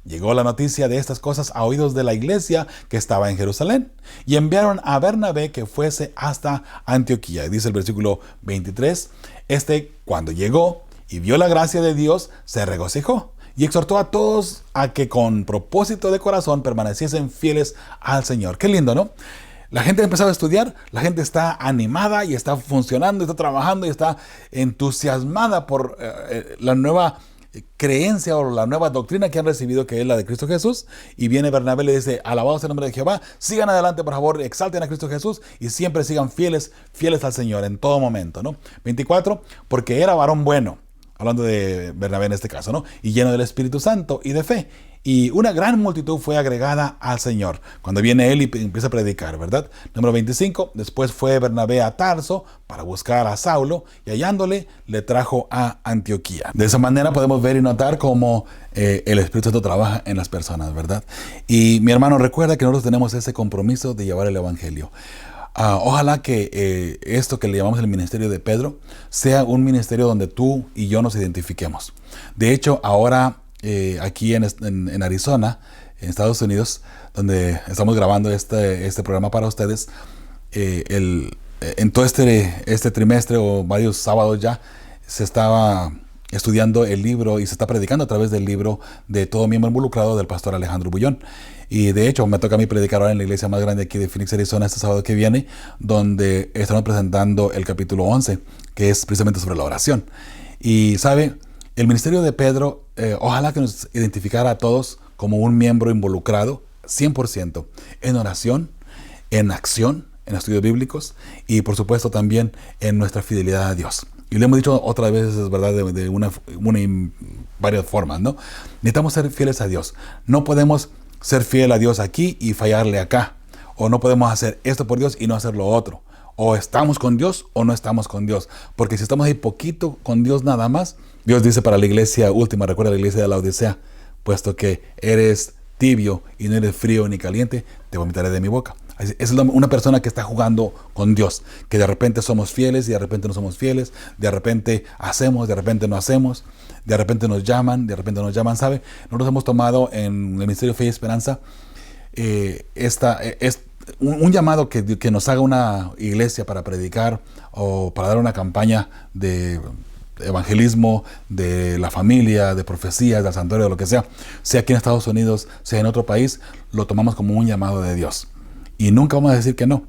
Llegó la noticia de estas cosas a oídos de la iglesia que estaba en Jerusalén, y enviaron a Bernabé que fuese hasta Antioquía. Y dice el versículo 23, cuando llegó y vio la gracia de Dios, se regocijó y exhortó a todos a que con propósito de corazón permaneciesen fieles al Señor. Qué lindo, ¿no? La gente ha empezado a estudiar, la gente está animada y está funcionando, está trabajando y está entusiasmada por la nueva creencia o la nueva doctrina que han recibido, que es la de Cristo Jesús. Y viene Bernabé y le dice, alabado sea el nombre de Jehová, sigan adelante por favor, exalten a Cristo Jesús y siempre sigan fieles al Señor en todo momento, ¿no? 24, porque era varón bueno, hablando de Bernabé en este caso, ¿no? Y lleno del Espíritu Santo y de fe. Y una gran multitud fue agregada al Señor. Cuando viene él y empieza a predicar, ¿verdad? Número 25, después fue Bernabé a Tarso para buscar a Saulo y hallándole le trajo a Antioquía. De esa manera podemos ver y notar cómo el Espíritu Santo trabaja en las personas, ¿verdad? Y mi hermano, recuerda que nosotros tenemos ese compromiso de llevar el Evangelio. Ojalá que esto que le llamamos el ministerio de Pedro sea un ministerio donde tú y yo nos identifiquemos. De hecho, ahora aquí en Arizona, en Estados Unidos, donde estamos grabando este programa para ustedes, en todo este trimestre o varios sábados ya se estaba estudiando el libro y se está predicando a través del libro de Todo Miembro Involucrado del pastor Alejandro Bullón. Y de hecho me toca a mí predicar ahora en la iglesia más grande aquí de Phoenix, Arizona, este sábado que viene, donde estamos presentando el capítulo 11, que es precisamente sobre la oración. Y sabe, el ministerio de Pedro, ojalá que nos identificara a todos como un miembro involucrado 100% en oración, en acción, en estudios bíblicos y por supuesto también en nuestra fidelidad a Dios. Y lo hemos dicho otras veces, es verdad, de una y varias formas, ¿no? Necesitamos ser fieles a Dios. No podemos ser fiel a Dios aquí y fallarle acá. O no podemos hacer esto por Dios y no hacer lo otro. O estamos con Dios o no estamos con Dios. Porque si estamos ahí poquito con Dios nada más, Dios dice para la iglesia última, recuerda la iglesia de la Odisea, puesto que eres tibio y no eres frío ni caliente, te vomitaré de mi boca. Es una persona que está jugando con Dios, que de repente somos fieles y de repente no somos fieles, de repente hacemos, de repente no hacemos, de repente nos llaman, de repente nos llaman, ¿sabe? Nosotros hemos tomado en el Ministerio de Fe y Esperanza un llamado que nos haga una iglesia para predicar o para dar una campaña de evangelismo, de la familia, de profecías, del santuario, de lo que sea aquí en Estados Unidos, sea en otro país, lo tomamos como un llamado de Dios. Y nunca vamos a decir que no.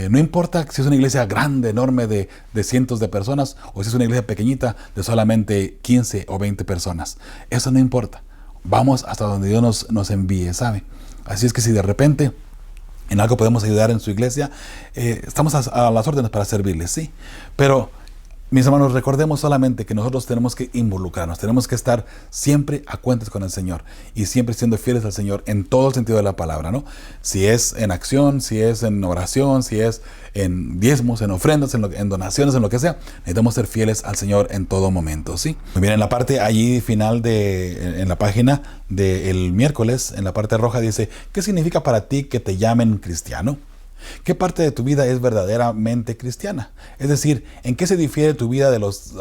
No importa si es una iglesia grande, enorme, de cientos de personas, o si es una iglesia pequeñita de solamente 15 o 20 personas. Eso no importa. Vamos hasta donde Dios nos envíe, ¿sabe? Así es que si de repente en algo podemos ayudar en su iglesia, estamos a las órdenes para servirles, ¿sí? Pero mis hermanos, recordemos solamente que nosotros tenemos que involucrarnos, tenemos que estar siempre a cuentas con el Señor y siempre siendo fieles al Señor en todo el sentido de la palabra, ¿no? Si es en acción, si es en oración, si es en diezmos, en ofrendas, en donaciones, en lo que sea, necesitamos ser fieles al Señor en todo momento, ¿sí? Muy bien, en la parte allí final en la página del miércoles, en la parte roja dice, ¿qué significa para ti que te llamen cristiano? ¿Qué parte de tu vida es verdaderamente cristiana? Es decir, ¿en qué se difiere tu vida de los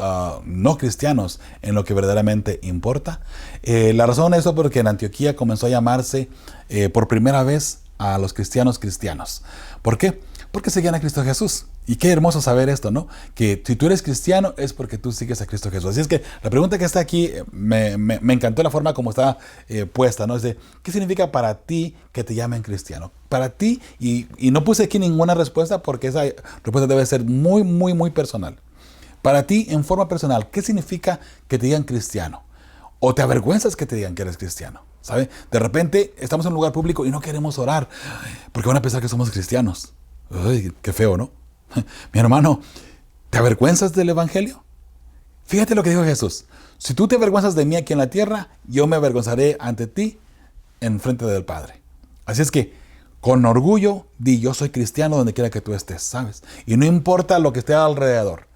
no cristianos en lo que verdaderamente importa? La razón es eso porque en Antioquía comenzó a llamarse por primera vez a los cristianos cristianos. ¿Por qué? Porque seguían a Cristo Jesús. Y qué hermoso saber esto, ¿no? Que si tú eres cristiano es porque tú sigues a Cristo Jesús. Así es que la pregunta que está aquí, me encantó la forma como está puesta, ¿no? Es de, ¿qué significa para ti que te llamen cristiano? Para ti, y no puse aquí ninguna respuesta porque esa respuesta debe ser muy, muy, muy personal. Para ti, en forma personal, ¿qué significa que te digan cristiano? ¿O te avergüenzas que te digan que eres cristiano? ¿Sabe? De repente estamos en un lugar público y no queremos orar porque van a pensar que somos cristianos. Ay, qué feo, ¿no? Mi hermano, ¿te avergüenzas del evangelio? Fíjate lo que dijo Jesús. Si tú te avergüenzas de mí aquí en la tierra, yo me avergonzaré ante ti en frente del Padre. Así es que, con orgullo, di yo soy cristiano donde quiera que tú estés, ¿sabes? Y no importa lo que esté alrededor.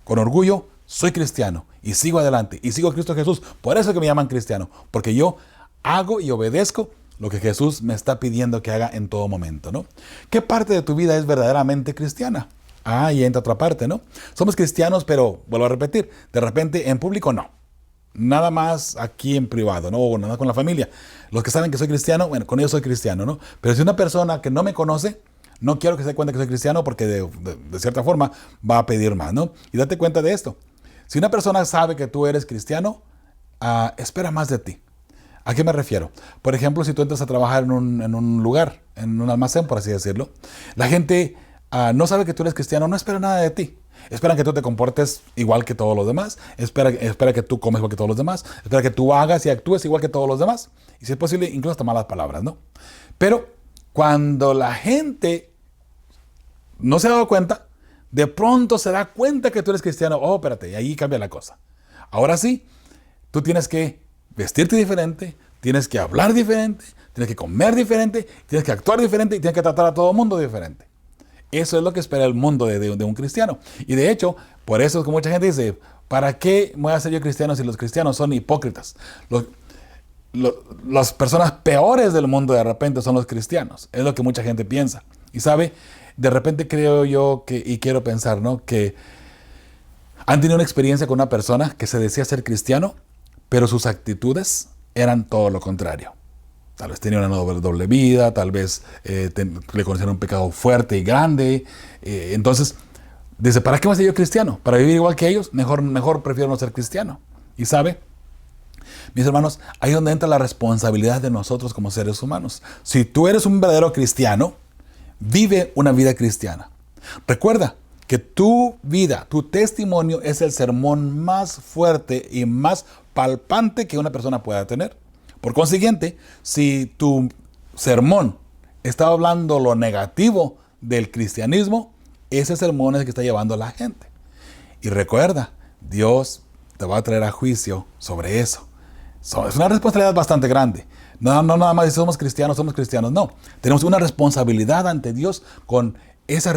Con orgullo, soy cristiano y sigo adelante y sigo a Cristo Jesús. Por eso que me llaman cristiano, porque yo hago y obedezco lo que Jesús me está pidiendo que haga en todo momento, ¿no? ¿Qué parte de tu vida es verdaderamente cristiana? Y entra otra parte, ¿no? Somos cristianos, pero, vuelvo a repetir, de repente en público no. Nada más aquí en privado, ¿no? O nada con la familia. Los que saben que soy cristiano, bueno, con ellos soy cristiano, ¿no? Pero si una persona que no me conoce, no quiero que se dé cuenta que soy cristiano porque de cierta forma va a pedir más, ¿no? Y date cuenta de esto. Si una persona sabe que tú eres cristiano, espera más de ti. ¿A qué me refiero? Por ejemplo, si tú entras a trabajar en un lugar, en un almacén, por así decirlo, la gente no sabe que tú eres cristiano, no espera nada de ti. Esperan que tú te comportes igual que todos los demás, espera que tú comes igual que todos los demás, espera que tú hagas y actúes igual que todos los demás. Y si es posible, incluso hasta malas palabras, ¿no? Pero cuando la gente no se ha dado cuenta, de pronto se da cuenta que tú eres cristiano. Oh, espérate, y ahí cambia la cosa. Ahora sí, tú tienes que vestirte diferente, tienes que hablar diferente, tienes que comer diferente, tienes que actuar diferente y tienes que tratar a todo el mundo diferente. Eso es lo que espera el mundo de un cristiano. Y de hecho, por eso es que mucha gente dice, ¿para qué voy a ser yo cristiano si los cristianos son hipócritas? Las personas peores del mundo de repente son los cristianos. Es lo que mucha gente piensa. Y sabe, de repente creo yo y quiero pensar, ¿no? Que han tenido una experiencia con una persona que se decía ser cristiano, pero sus actitudes eran todo lo contrario. Tal vez tenía una doble vida, tal vez le conocieron un pecado fuerte y grande. Entonces, dice, ¿para qué voy a ser yo cristiano? ¿Para vivir igual que ellos? Mejor prefiero no ser cristiano. Y sabe, mis hermanos, ahí es donde entra la responsabilidad de nosotros como seres humanos. Si tú eres un verdadero cristiano, vive una vida cristiana. Recuerda que tu vida, tu testimonio es el sermón más fuerte y más palpante que una persona pueda tener. Por consiguiente, si tu sermón está hablando lo negativo del cristianismo, ese sermón es el que está llevando a la gente. Y recuerda, Dios te va a traer a juicio sobre eso. Es una responsabilidad bastante grande. No nada más si somos cristianos, no. Tenemos una responsabilidad ante Dios con esa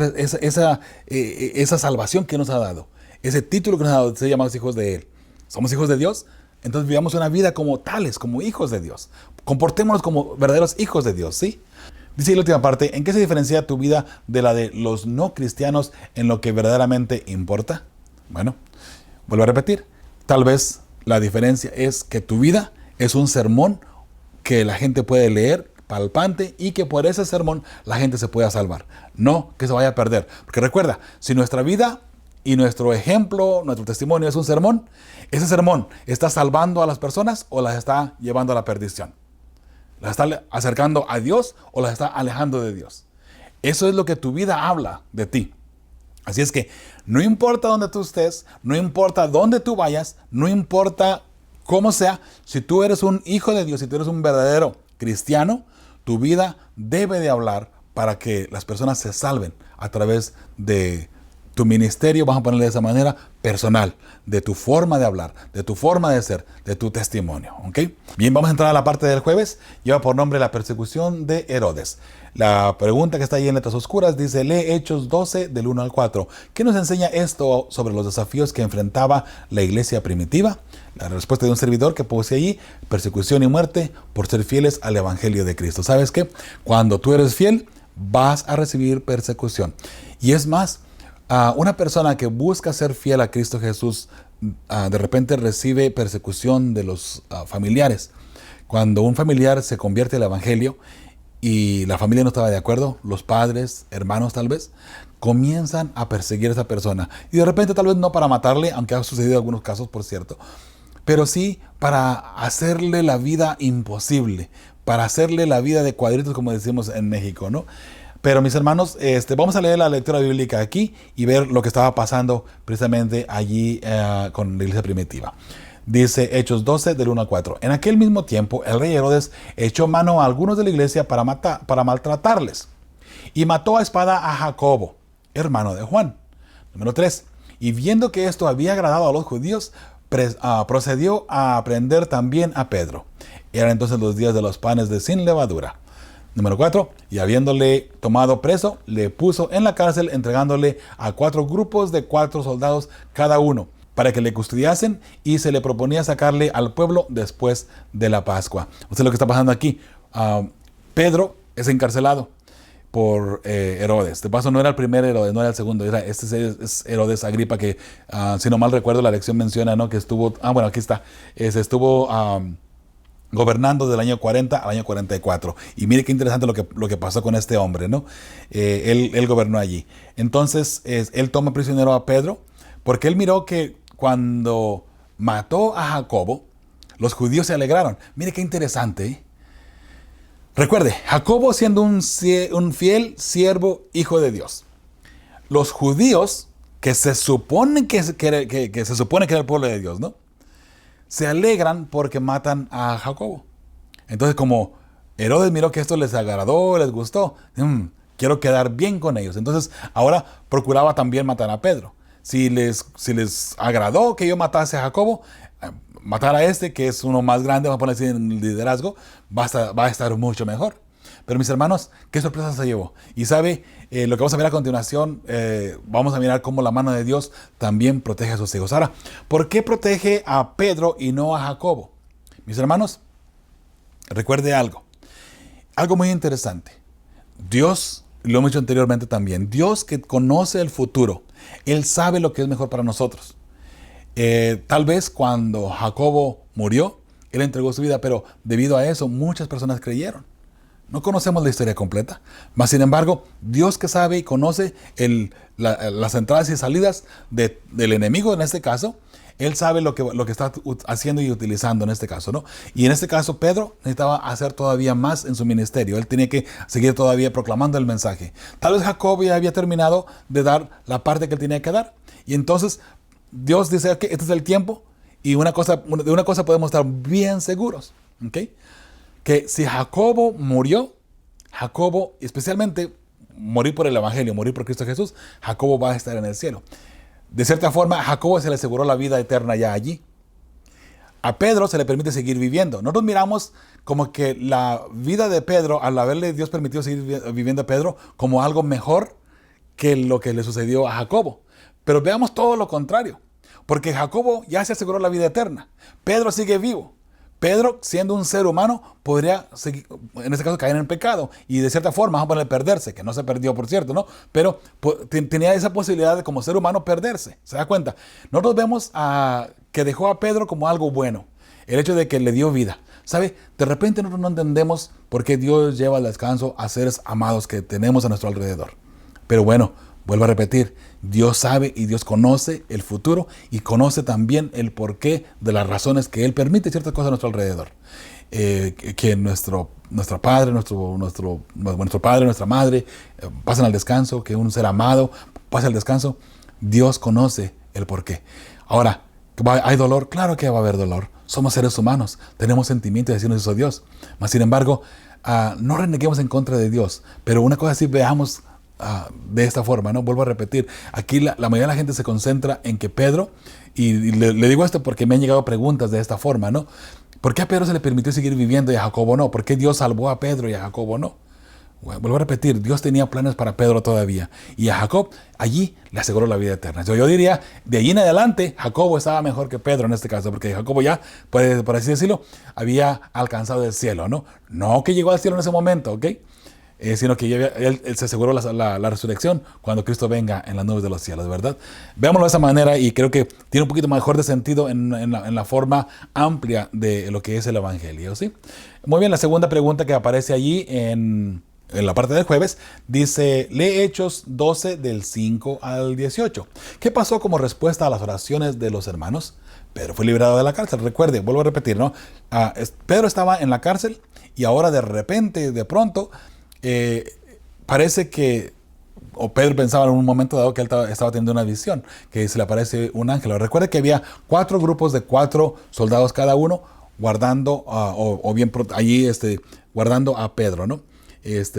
salvación que nos ha dado. Ese título que nos ha dado, se llama hijos de Él. Somos hijos de Dios. Entonces vivamos una vida como tales, como hijos de Dios. Comportémonos como verdaderos hijos de Dios, ¿sí? Dice la última parte, ¿en qué se diferencia tu vida de la de los no cristianos en lo que verdaderamente importa? Bueno, vuelvo a repetir. Tal vez la diferencia es que tu vida es un sermón que la gente puede leer, palpante, y que por ese sermón la gente se pueda salvar. No que se vaya a perder. Porque recuerda, si nuestra vida y nuestro ejemplo, nuestro testimonio es un sermón, ¿ese sermón está salvando a las personas o las está llevando a la perdición? ¿Las está acercando a Dios o las está alejando de Dios? Eso es lo que tu vida habla de ti. Así es que no importa dónde tú estés, no importa dónde tú vayas, no importa cómo sea, si tú eres un hijo de Dios, si tú eres un verdadero cristiano, tu vida debe de hablar para que las personas se salven a través de tu ministerio, vamos a ponerle de esa manera, personal, de tu forma de hablar, de tu forma de ser, de tu testimonio, ¿ok? Bien, vamos a entrar a la parte del jueves, lleva por nombre la persecución de Herodes. La pregunta que está ahí en letras oscuras dice, lee Hechos 12 del 1 al 4. ¿Qué nos enseña esto sobre los desafíos que enfrentaba la iglesia primitiva? La respuesta de un servidor que puse allí, persecución y muerte por ser fieles al evangelio de Cristo. ¿Sabes qué? Cuando tú eres fiel, vas a recibir persecución. Y es más, una persona que busca ser fiel a Cristo Jesús, de repente recibe persecución de los familiares. Cuando un familiar se convierte al evangelio y la familia no estaba de acuerdo, los padres, hermanos tal vez, comienzan a perseguir a esa persona. Y de repente tal vez no para matarle, aunque ha sucedido en algunos casos, por cierto, pero sí para hacerle la vida imposible, para hacerle la vida de cuadritos, como decimos en México, ¿no? Pero mis hermanos, vamos a leer la lectura bíblica aquí y ver lo que estaba pasando precisamente allí con la iglesia primitiva. Dice Hechos 12, del 1 al 4. En aquel mismo tiempo, el rey Herodes echó mano a algunos de la iglesia para maltratarles. Y mató a espada a Jacobo, hermano de Juan. Número 3. Y viendo que esto había agradado a los judíos, procedió a prender también a Pedro. Eran entonces los días de los panes de sin levadura. Número 4. Y habiéndole tomado preso, le puso en la cárcel, entregándole a 4 grupos de 4 soldados cada uno, para que le custodiasen, y se le proponía sacarle al pueblo después de la Pascua. Lo que está pasando aquí. Pedro es encarcelado por Herodes. De paso, no era el primer Herodes, no era el segundo. Este es Herodes Agripa, que si no mal recuerdo, la lección menciona, ¿no?, que estuvo, bueno, aquí está, estuvo gobernando del año 40 al año 44. Y mire qué interesante lo que pasó con este hombre, ¿no? Él gobernó allí. Entonces, él toma prisionero a Pedro, porque él miró que cuando mató a Jacobo, los judíos se alegraron. Mire qué interesante, ¿eh? Recuerde, Jacobo siendo un fiel siervo, hijo de Dios. Los judíos, que se supone que era el pueblo de Dios, ¿no?, se alegran porque matan a Jacobo. Entonces, como Herodes miró que esto les agradó, les gustó, quiero quedar bien con ellos. Entonces, ahora procuraba también matar a Pedro. Si les agradó que yo matase a Jacobo, matar a este, que es uno más grande, vamos a poner así en liderazgo, va a estar mucho mejor. Pero mis hermanos, qué sorpresa se llevó. Y sabe, lo que vamos a ver a continuación, vamos a mirar cómo la mano de Dios también protege a sus hijos. Ahora, ¿por qué protege a Pedro y no a Jacobo? Mis hermanos, recuerde algo muy interesante. Dios, lo hemos dicho anteriormente también, Dios que conoce el futuro, Él sabe lo que es mejor para nosotros. Tal vez cuando Jacobo murió, Él entregó su vida, pero debido a eso muchas personas creyeron. No conocemos la historia completa, mas sin embargo, Dios que sabe y conoce las entradas y salidas del enemigo en este caso, Él sabe lo que está haciendo y utilizando en este caso, ¿no? Y en este caso, Pedro necesitaba hacer todavía más en su ministerio. Él tenía que seguir todavía proclamando el mensaje. Tal vez Jacob ya había terminado de dar la parte que él tenía que dar. Y entonces, Dios dice que este es el tiempo, y de una cosa podemos estar bien seguros, ¿ok? Que si Jacobo murió, Jacobo, especialmente morir por el Evangelio, morir por Cristo Jesús, Jacobo va a estar en el cielo. De cierta forma, a Jacobo se le aseguró la vida eterna ya allí. A Pedro se le permite seguir viviendo. Nosotros miramos como que la vida de Pedro, al haberle Dios permitido seguir viviendo a Pedro, como algo mejor que lo que le sucedió a Jacobo. Pero veamos todo lo contrario. Porque Jacobo ya se aseguró la vida eterna. Pedro sigue vivo. Pedro, siendo un ser humano, podría seguir, en este caso, caer en el pecado y de cierta forma, vamos a poner perderse, que no se perdió, por cierto, ¿no? Pero tenía esa posibilidad de, como ser humano, perderse. ¿Se da cuenta? Nosotros vemos que dejó a Pedro como algo bueno, el hecho de que le dio vida. ¿Sabe? De repente nosotros no entendemos por qué Dios lleva al descanso a seres amados que tenemos a nuestro alrededor. Pero bueno, vuelvo a repetir, Dios sabe y Dios conoce el futuro y conoce también el porqué de las razones que Él permite ciertas cosas a nuestro alrededor. Que nuestro padre, nuestra madre pasen al descanso, que un ser amado pase al descanso. Dios conoce el porqué. Ahora, ¿hay dolor? Claro que va a haber dolor. Somos seres humanos, tenemos sentimientos y así nos hizo Dios. Mas sin embargo, no reneguemos en contra de Dios. Pero una cosa sí veamos de esta forma, ¿no? Vuelvo a repetir, aquí la mayoría de la gente se concentra en que Pedro, y le digo esto porque me han llegado preguntas de esta forma, ¿no? ¿Por qué a Pedro se le permitió seguir viviendo y a Jacobo no? ¿Por qué Dios salvó a Pedro y a Jacobo no? Bueno, vuelvo a repetir, Dios tenía planes para Pedro todavía, y a Jacob allí le aseguró la vida eterna. Yo diría, de allí en adelante, Jacobo estaba mejor que Pedro en este caso, porque Jacobo ya, por así decirlo, había alcanzado el cielo, ¿no? No que llegó al cielo en ese momento, ¿ok? sino que él se aseguró la resurrección cuando Cristo venga en las nubes de los cielos, ¿verdad? Veámoslo de esa manera y creo que tiene un poquito mejor de sentido en la forma amplia de lo que es el Evangelio, ¿sí? Muy bien, la segunda pregunta que aparece allí en la parte del jueves, dice, lee Hechos 12 del 5 al 18. ¿Qué pasó como respuesta a las oraciones de los hermanos? Pedro fue liberado de la cárcel. Recuerde, vuelvo a repetir, ¿no? Pedro estaba en la cárcel y ahora de repente, de pronto, parece que, o Pedro pensaba en un momento dado que él estaba teniendo una visión, que se le aparece un ángel. Recuerde que había 4 grupos de 4 soldados cada uno guardando, o bien allí guardando a Pedro, ¿no?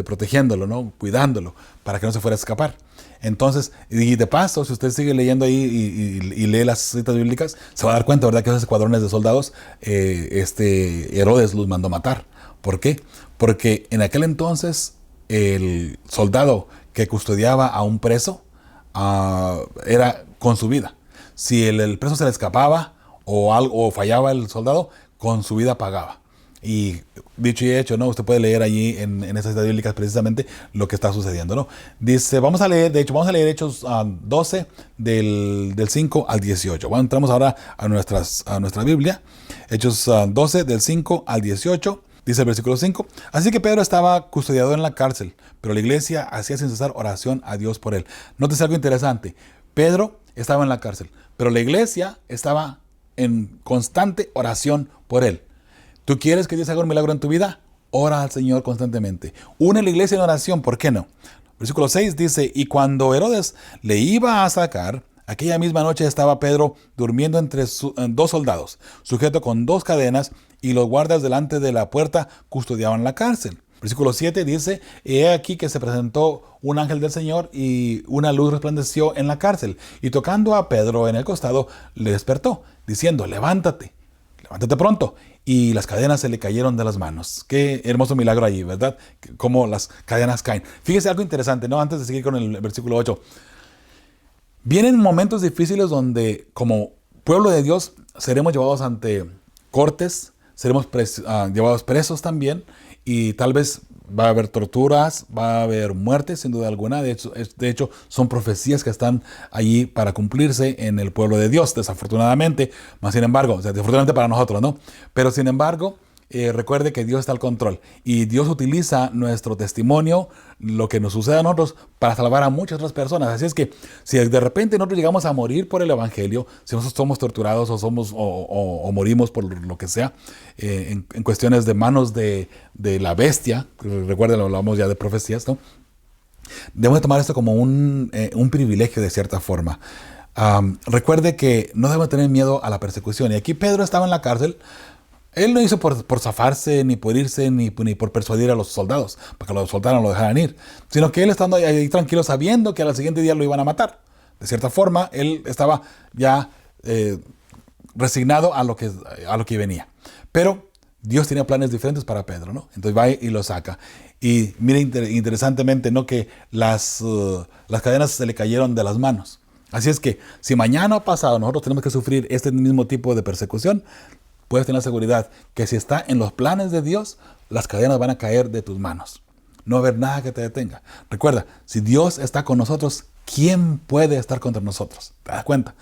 Protegiéndolo, ¿no? Cuidándolo para que no se fuera a escapar. Entonces, y de paso, si usted sigue leyendo ahí y lee las citas bíblicas, se va a dar cuenta, ¿verdad?, que esos escuadrones de soldados, Herodes los mandó matar. ¿Por qué? Porque en aquel entonces el soldado que custodiaba a un preso era con su vida. Si el preso se le escapaba o fallaba el soldado, con su vida pagaba. Y dicho y hecho, ¿no? Usted puede leer allí en esas citas bíblicas precisamente lo que está sucediendo, ¿no? Dice, vamos a leer Hechos 12 del 5 al 18. Bueno, entramos ahora a nuestra Biblia. Hechos 12 del 5 al 18. Dice el versículo 5. Así que Pedro estaba custodiado en la cárcel, pero la iglesia hacía sin cesar oración a Dios por él. Nótese algo interesante. Pedro estaba en la cárcel, pero la iglesia estaba en constante oración por él. ¿Tú quieres que Dios haga un milagro en tu vida? Ora al Señor constantemente. Une la iglesia en oración, ¿por qué no? Versículo 6 dice, y cuando Herodes le iba a sacar, aquella misma noche estaba Pedro durmiendo entre 2 soldados, sujeto con 2 cadenas, y los guardas delante de la puerta custodiaban la cárcel. Versículo 7 dice, he aquí que se presentó un ángel del Señor y una luz resplandeció en la cárcel, y tocando a Pedro en el costado, le despertó, diciendo, levántate pronto. Y las cadenas se le cayeron de las manos. Qué hermoso milagro allí, ¿verdad? Cómo las cadenas caen. Fíjese algo interesante, ¿no? Antes de seguir con el versículo 8. Vienen momentos difíciles donde, como pueblo de Dios, seremos llevados ante cortes, seremos llevados presos también, y tal vez va a haber torturas, va a haber muertes, sin duda alguna. De hecho, son profecías que están allí para cumplirse en el pueblo de Dios, desafortunadamente. Más sin embargo, o sea, desafortunadamente para nosotros, ¿no? Pero sin embargo, recuerde que Dios está al control. Y Dios utiliza nuestro testimonio, lo que nos sucede a nosotros, para salvar a muchas otras personas. Así es que, si de repente nosotros llegamos a morir por el Evangelio, si nosotros somos torturados o morimos por lo que sea, en cuestiones de manos de la bestia, recuerden, hablamos ya de profecías, ¿no? Debemos tomar esto como un privilegio de cierta forma. Recuerde que no debemos tener miedo a la persecución. Y aquí Pedro estaba en la cárcel. Él no hizo por zafarse, ni por irse, ni por persuadir a los soldados, para que los soldados lo dejaran ir, sino que él estando ahí tranquilo, sabiendo que al siguiente día lo iban a matar. De cierta forma, él estaba ya resignado a lo que venía. Pero Dios tenía planes diferentes para Pedro, ¿no? Entonces va y lo saca. Y mire interesantemente, ¿no?, que las cadenas se le cayeron de las manos. Así es que, si mañana o pasado nosotros tenemos que sufrir este mismo tipo de persecución, puedes tener la seguridad que si está en los planes de Dios, las cadenas van a caer de tus manos. No va a haber nada que te detenga. Recuerda, si Dios está con nosotros, ¿quién puede estar contra nosotros? ¿Te das cuenta?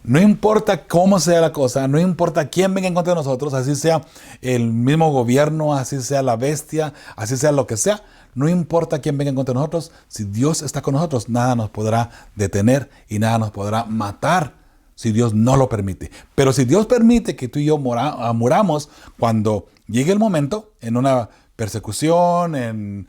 No importa cómo sea la cosa, no importa quién venga en contra de nosotros, así sea el mismo gobierno, así sea la bestia, así sea lo que sea, no importa quién venga en contra de nosotros, si Dios está con nosotros, nada nos podrá detener y nada nos podrá matar, si Dios no lo permite. Pero si Dios permite que tú y yo muramos cuando llegue el momento, en una persecución, en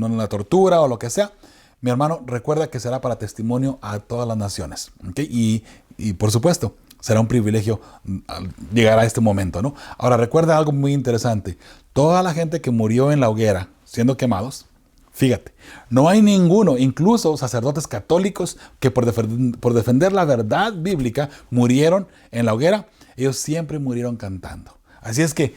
una tortura o lo que sea, mi hermano, recuerda que será para testimonio a todas las naciones, ¿okay? Y por supuesto, será un privilegio llegar a este momento, ¿no? Ahora, recuerda algo muy interesante. Toda la gente que murió en la hoguera siendo quemados, fíjate, no hay ninguno, incluso sacerdotes católicos, que por defender la verdad bíblica murieron en la hoguera. Ellos siempre murieron cantando. Así es que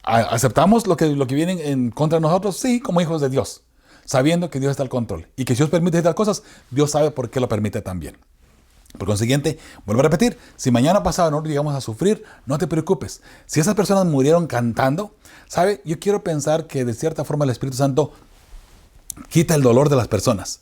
aceptamos lo que viene en contra de nosotros, sí, como hijos de Dios, sabiendo que Dios está al control y que si Dios permite estas cosas, Dios sabe por qué lo permite también. Por consiguiente, vuelvo a repetir, si mañana pasado no llegamos a sufrir, no te preocupes. Si esas personas murieron cantando, ¿sabe? Yo quiero pensar que de cierta forma el Espíritu Santo quita el dolor de las personas,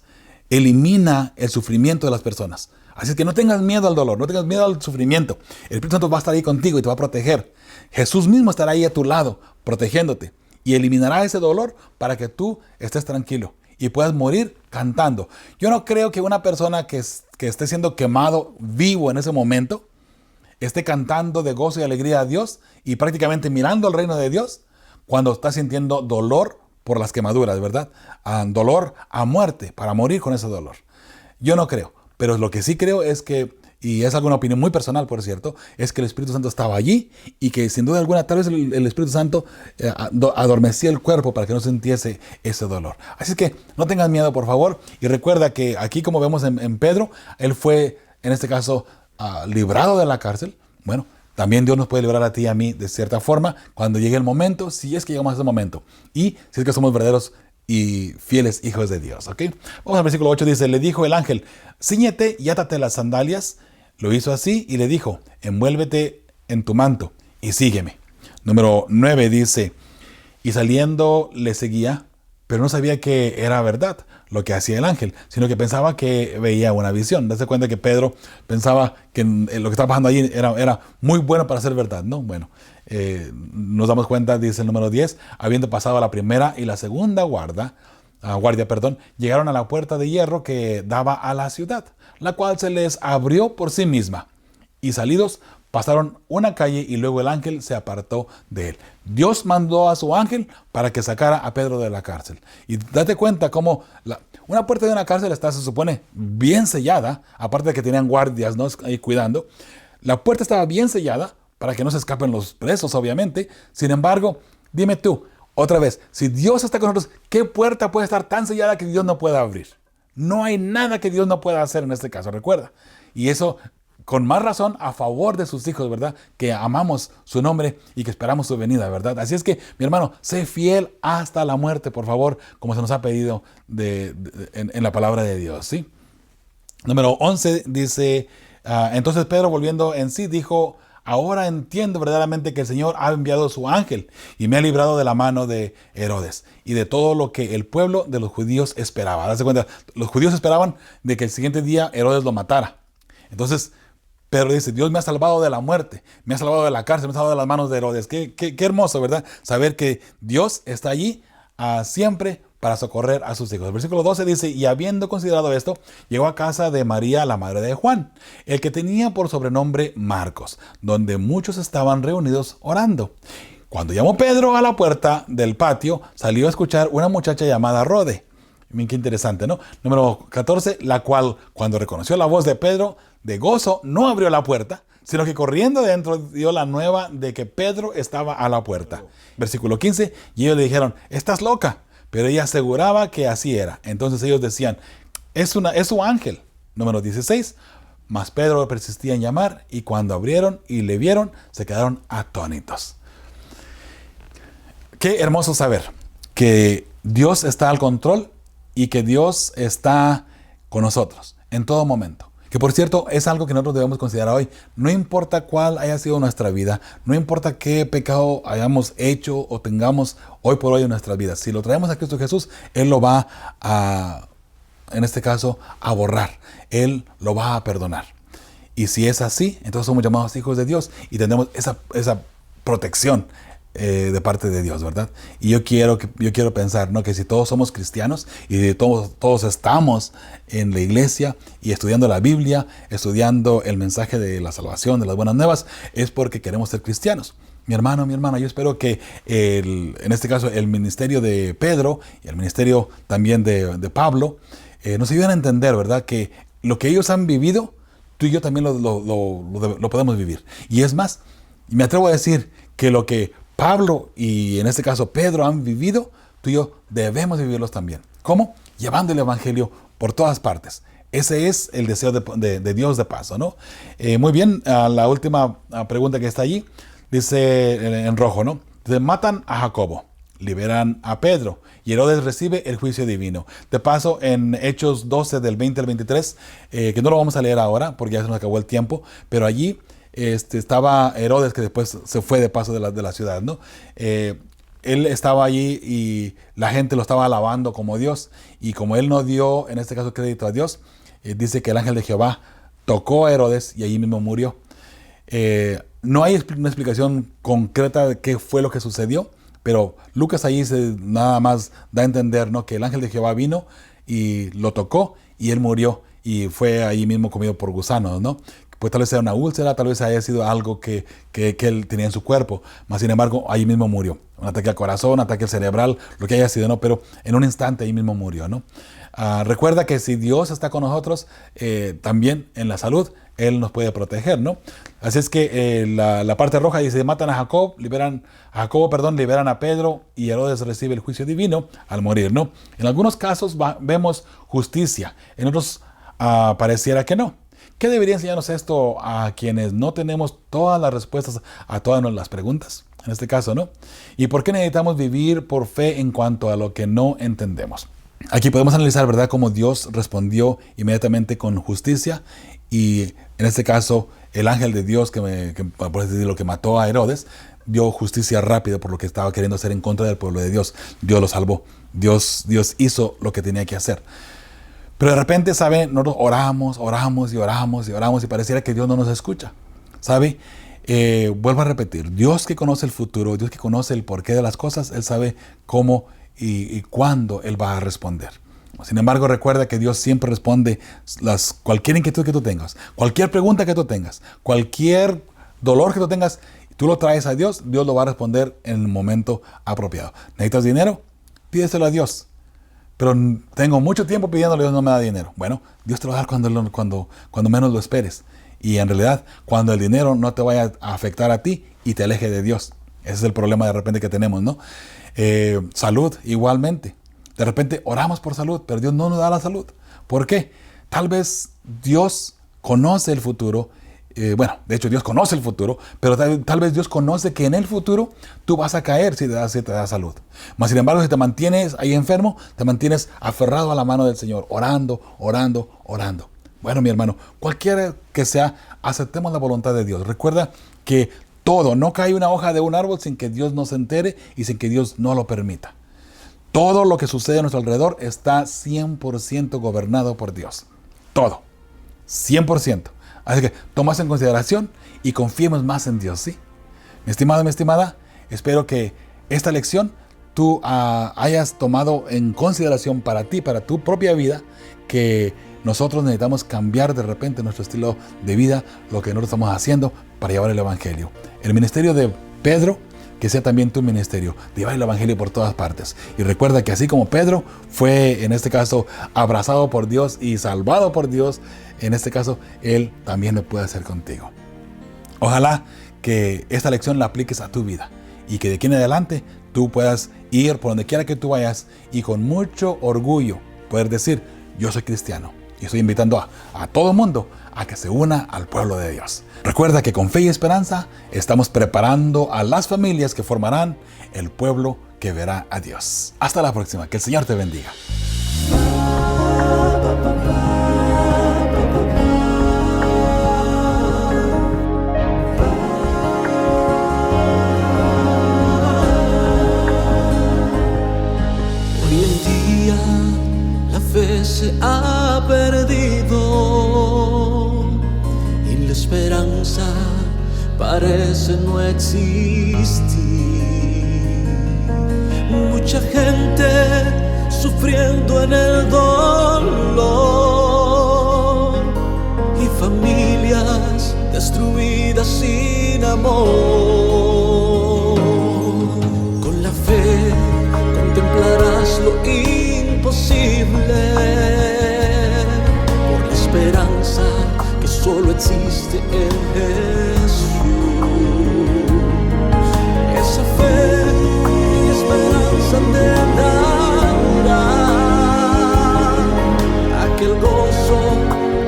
elimina el sufrimiento de las personas. Así que no tengas miedo al dolor, no tengas miedo al sufrimiento. El Espíritu Santo va a estar ahí contigo y te va a proteger. Jesús mismo estará ahí a tu lado, protegiéndote, y eliminará ese dolor para que tú estés tranquilo y puedas morir cantando. Yo no creo que una persona que esté siendo quemado vivo en ese momento esté cantando de gozo y alegría a Dios y prácticamente mirando el reino de Dios cuando está sintiendo dolor por las quemaduras, ¿verdad? Dolor a muerte, para morir con ese dolor. Yo no creo, pero lo que sí creo es que, y es alguna opinión muy personal, por cierto, es que el Espíritu Santo estaba allí y que sin duda alguna tal vez el Espíritu Santo adormecía el cuerpo para que no sintiese ese dolor. Así que no tengas miedo, por favor, y recuerda que aquí, como vemos en Pedro, él fue en este caso librado de la cárcel. Bueno, también Dios nos puede librar a ti y a mí de cierta forma cuando llegue el momento, si es que llegamos a ese momento, y si es que somos verdaderos y fieles hijos de Dios, ¿ok? Vamos al versículo 8, dice, le dijo el ángel, cíñete y átate las sandalias. Lo hizo así y le dijo, envuélvete en tu manto y sígueme. Número 9 dice, y saliendo le seguía, pero no sabía que era verdad lo que hacía el ángel, sino que pensaba que veía una visión. Dase cuenta que Pedro pensaba que lo que estaba pasando allí era muy bueno para ser verdad, ¿no? Bueno, nos damos cuenta, dice el número 10, habiendo pasado la primera y la segunda guardia, llegaron a la puerta de hierro que daba a la ciudad, la cual se les abrió por sí misma. Y salidos, pasaron una calle y luego el ángel se apartó de él. Dios mandó a su ángel para que sacara a Pedro de la cárcel. Y date cuenta cómo una puerta de una cárcel está, se supone, bien sellada, aparte de que tenían guardias, ¿no?, ahí cuidando. La puerta estaba bien sellada para que no se escapen los presos, obviamente. Sin embargo, dime tú, otra vez, si Dios está con nosotros, ¿qué puerta puede estar tan sellada que Dios no pueda abrir? No hay nada que Dios no pueda hacer en este caso, recuerda. Y eso, con más razón, a favor de sus hijos, ¿verdad? Que amamos su nombre y que esperamos su venida, ¿verdad? Así es que, mi hermano, sé fiel hasta la muerte, por favor, como se nos ha pedido en la palabra de Dios, ¿sí? Número 11 dice, entonces Pedro, volviendo en sí, dijo, ahora entiendo verdaderamente que el Señor ha enviado su ángel y me ha librado de la mano de Herodes y de todo lo que el pueblo de los judíos esperaba. Dase cuenta, los judíos esperaban de que el siguiente día Herodes lo matara. Entonces, Pedro dice, Dios me ha salvado de la muerte, me ha salvado de la cárcel, me ha salvado de las manos de Herodes. Qué hermoso, ¿verdad? Saber que Dios está allí siempre para socorrer a sus hijos. El versículo 12 dice, y habiendo considerado esto, llegó a casa de María, la madre de Juan, el que tenía por sobrenombre Marcos, donde muchos estaban reunidos orando. Cuando llamó Pedro a la puerta del patio, salió a escuchar una muchacha llamada Rode. Qué interesante, ¿no? Número 14, la cual, cuando reconoció la voz de Pedro, de gozo, no abrió la puerta, sino que corriendo dentro dio la nueva de que Pedro estaba a la puerta. Versículo 15, y ellos le dijeron, estás loca. Pero ella aseguraba que así era. Entonces ellos decían, es su ángel. Número 16, mas Pedro persistía en llamar, y cuando abrieron y le vieron, se quedaron atónitos. Qué hermoso saber que Dios está al control y que Dios está con nosotros en todo momento. Que por cierto, es algo que nosotros debemos considerar hoy. No importa cuál haya sido nuestra vida, no importa qué pecado hayamos hecho o tengamos hoy por hoy en nuestras vidas. Si lo traemos a Cristo Jesús, Él lo va en este caso, a borrar. Él lo va a perdonar. Y si es así, entonces somos llamados hijos de Dios y tendremos esa protección de parte de Dios, ¿verdad? Y yo quiero pensar, ¿no?, que si todos somos cristianos y todos estamos en la iglesia y estudiando la Biblia, estudiando el mensaje de la salvación, de las buenas nuevas, es porque queremos ser cristianos. Mi hermano, yo espero que en este caso el ministerio de Pedro y el ministerio también de Pablo nos ayuden a entender, ¿verdad?, que lo que ellos han vivido, tú y yo también lo podemos vivir. Y es más, me atrevo a decir que lo que Pablo y en este caso Pedro han vivido, tú y yo debemos vivirlos también. ¿Cómo? Llevando el evangelio por todas partes. Ese es el deseo de Dios de paso, ¿no? Muy bien, la última pregunta que está allí, dice en rojo, ¿no? Dice, matan a Jacobo. liberan a Pedro y Herodes recibe el juicio divino. De paso, en Hechos 12 del 20 al 23, que no lo vamos a leer ahora porque ya se nos acabó el tiempo, pero allí estaba Herodes, que después se fue de paso de la ciudad, ¿no? Él estaba allí y la gente lo estaba alabando como Dios, y como él no dio, en este caso, crédito a Dios, dice que el ángel de Jehová tocó a Herodes y allí mismo murió. No hay una explicación concreta de qué fue lo que sucedió, pero Lucas ahí nada más da a entender, ¿no?, que el ángel de Jehová vino y lo tocó y él murió y fue ahí mismo comido por gusanos, ¿no? Pues tal vez sea una úlcera, tal vez haya sido algo que él tenía en su cuerpo, mas sin embargo ahí mismo murió. Un ataque al corazón, un ataque cerebral, lo que haya sido, ¿no? Pero en un instante ahí mismo murió, ¿no? Recuerda que si Dios está con nosotros, también en la salud, Él nos puede proteger, ¿no? Así es que la parte roja dice, matan a Jacobo, liberan a Pedro, y Herodes recibe el juicio divino al morir, ¿no? En algunos casos vemos justicia, en otros pareciera que no. ¿Qué debería enseñarnos esto a quienes no tenemos todas las respuestas a todas las preguntas? En este caso, ¿no? ¿Y por qué necesitamos vivir por fe en cuanto a lo que no entendemos? Aquí podemos analizar, ¿verdad?, cómo Dios respondió inmediatamente con justicia, y en este caso el ángel de Dios, por así decirlo, que mató a Herodes, dio justicia rápida por lo que estaba queriendo hacer en contra del pueblo de Dios. Dios lo salvó. Dios hizo lo que tenía que hacer. Pero de repente, ¿sabe? Nosotros oramos y pareciera que Dios no nos escucha, ¿sabe? Vuelvo a repetir, Dios que conoce el futuro, Dios que conoce el porqué de las cosas, Él sabe cómo y cuándo Él va a responder. Sin embargo, recuerda que Dios siempre responde cualquier inquietud que tú tengas, cualquier pregunta que tú tengas, cualquier dolor que tú tengas, tú lo traes a Dios, Dios lo va a responder en el momento apropiado. ¿Necesitas dinero? Pídeselo a Dios. Pero tengo mucho tiempo pidiéndole, Dios no me da dinero. Bueno, Dios te lo va a dar cuando menos lo esperes. Y en realidad, cuando el dinero no te vaya a afectar a ti y te aleje de Dios. Ese es el problema de repente que tenemos, ¿no? Salud, igualmente. De repente oramos por salud, pero Dios no nos da la salud. ¿Por qué? Tal vez Dios conoce el futuro. De hecho Dios conoce el futuro, pero tal vez Dios conoce que en el futuro tú vas a caer si te da salud. Mas sin embargo, si te mantienes ahí enfermo, te mantienes aferrado a la mano del Señor, orando. Bueno, mi hermano, cualquiera que sea, aceptemos la voluntad de Dios. Recuerda que no cae una hoja de un árbol sin que Dios nos entere y sin que Dios no lo permita. Todo lo que sucede a nuestro alrededor está 100% gobernado por Dios. Todo. 100%. Así que toma eso en consideración y confiemos más en Dios, ¿sí? Mi estimado, mi estimada, espero que esta lección tú hayas tomado en consideración para ti, para tu propia vida, que nosotros necesitamos cambiar de repente nuestro estilo de vida, lo que nosotros estamos haciendo para llevar el Evangelio. El ministerio de Pedro, que sea también tu ministerio, de llevar el Evangelio por todas partes. Y recuerda que así como Pedro fue, en este caso, abrazado por Dios y salvado por Dios, en este caso, Él también lo puede hacer contigo. Ojalá que esta lección la apliques a tu vida y que de aquí en adelante tú puedas ir por donde quiera que tú vayas y con mucho orgullo poder decir, yo soy cristiano. Y estoy invitando a todo el mundo a que se una al pueblo de Dios. Recuerda que con fe y esperanza estamos preparando a las familias que formarán el pueblo que verá a Dios. Hasta la próxima. Que el Señor te bendiga. Hoy en día la fe se ha perdido y la esperanza parece no existir. Mucha gente sufriendo en el dolor y familias destruidas sin amor. Con la fe contemplarás lo imposible por la esperanza que solo existe en Jesús. Esa fe y esperanza te dará aquel gozo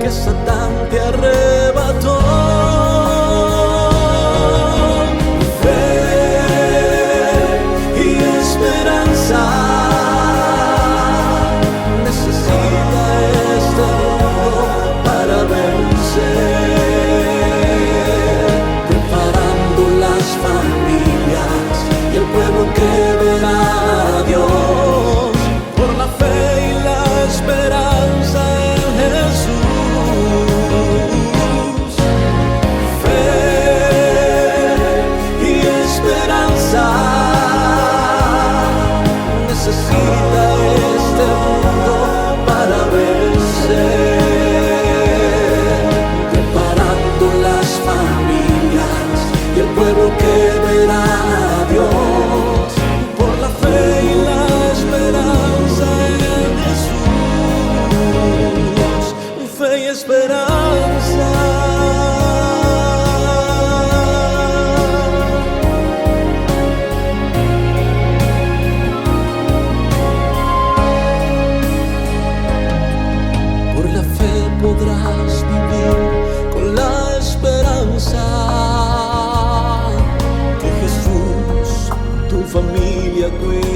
que Satán te arrebató. Fe y esperanza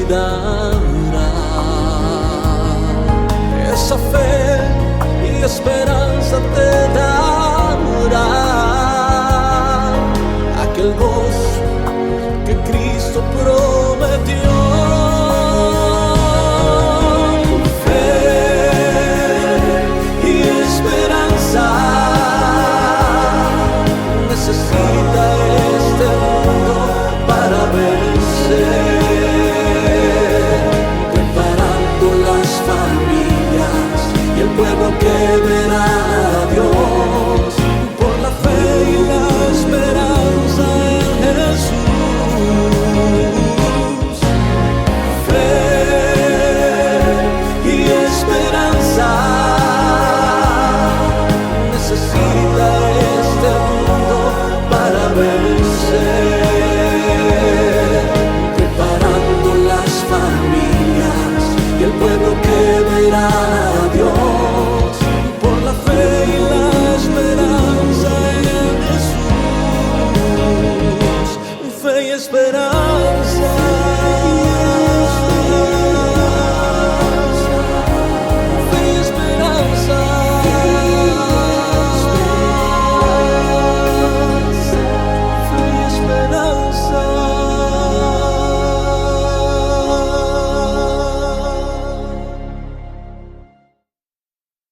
olvidar.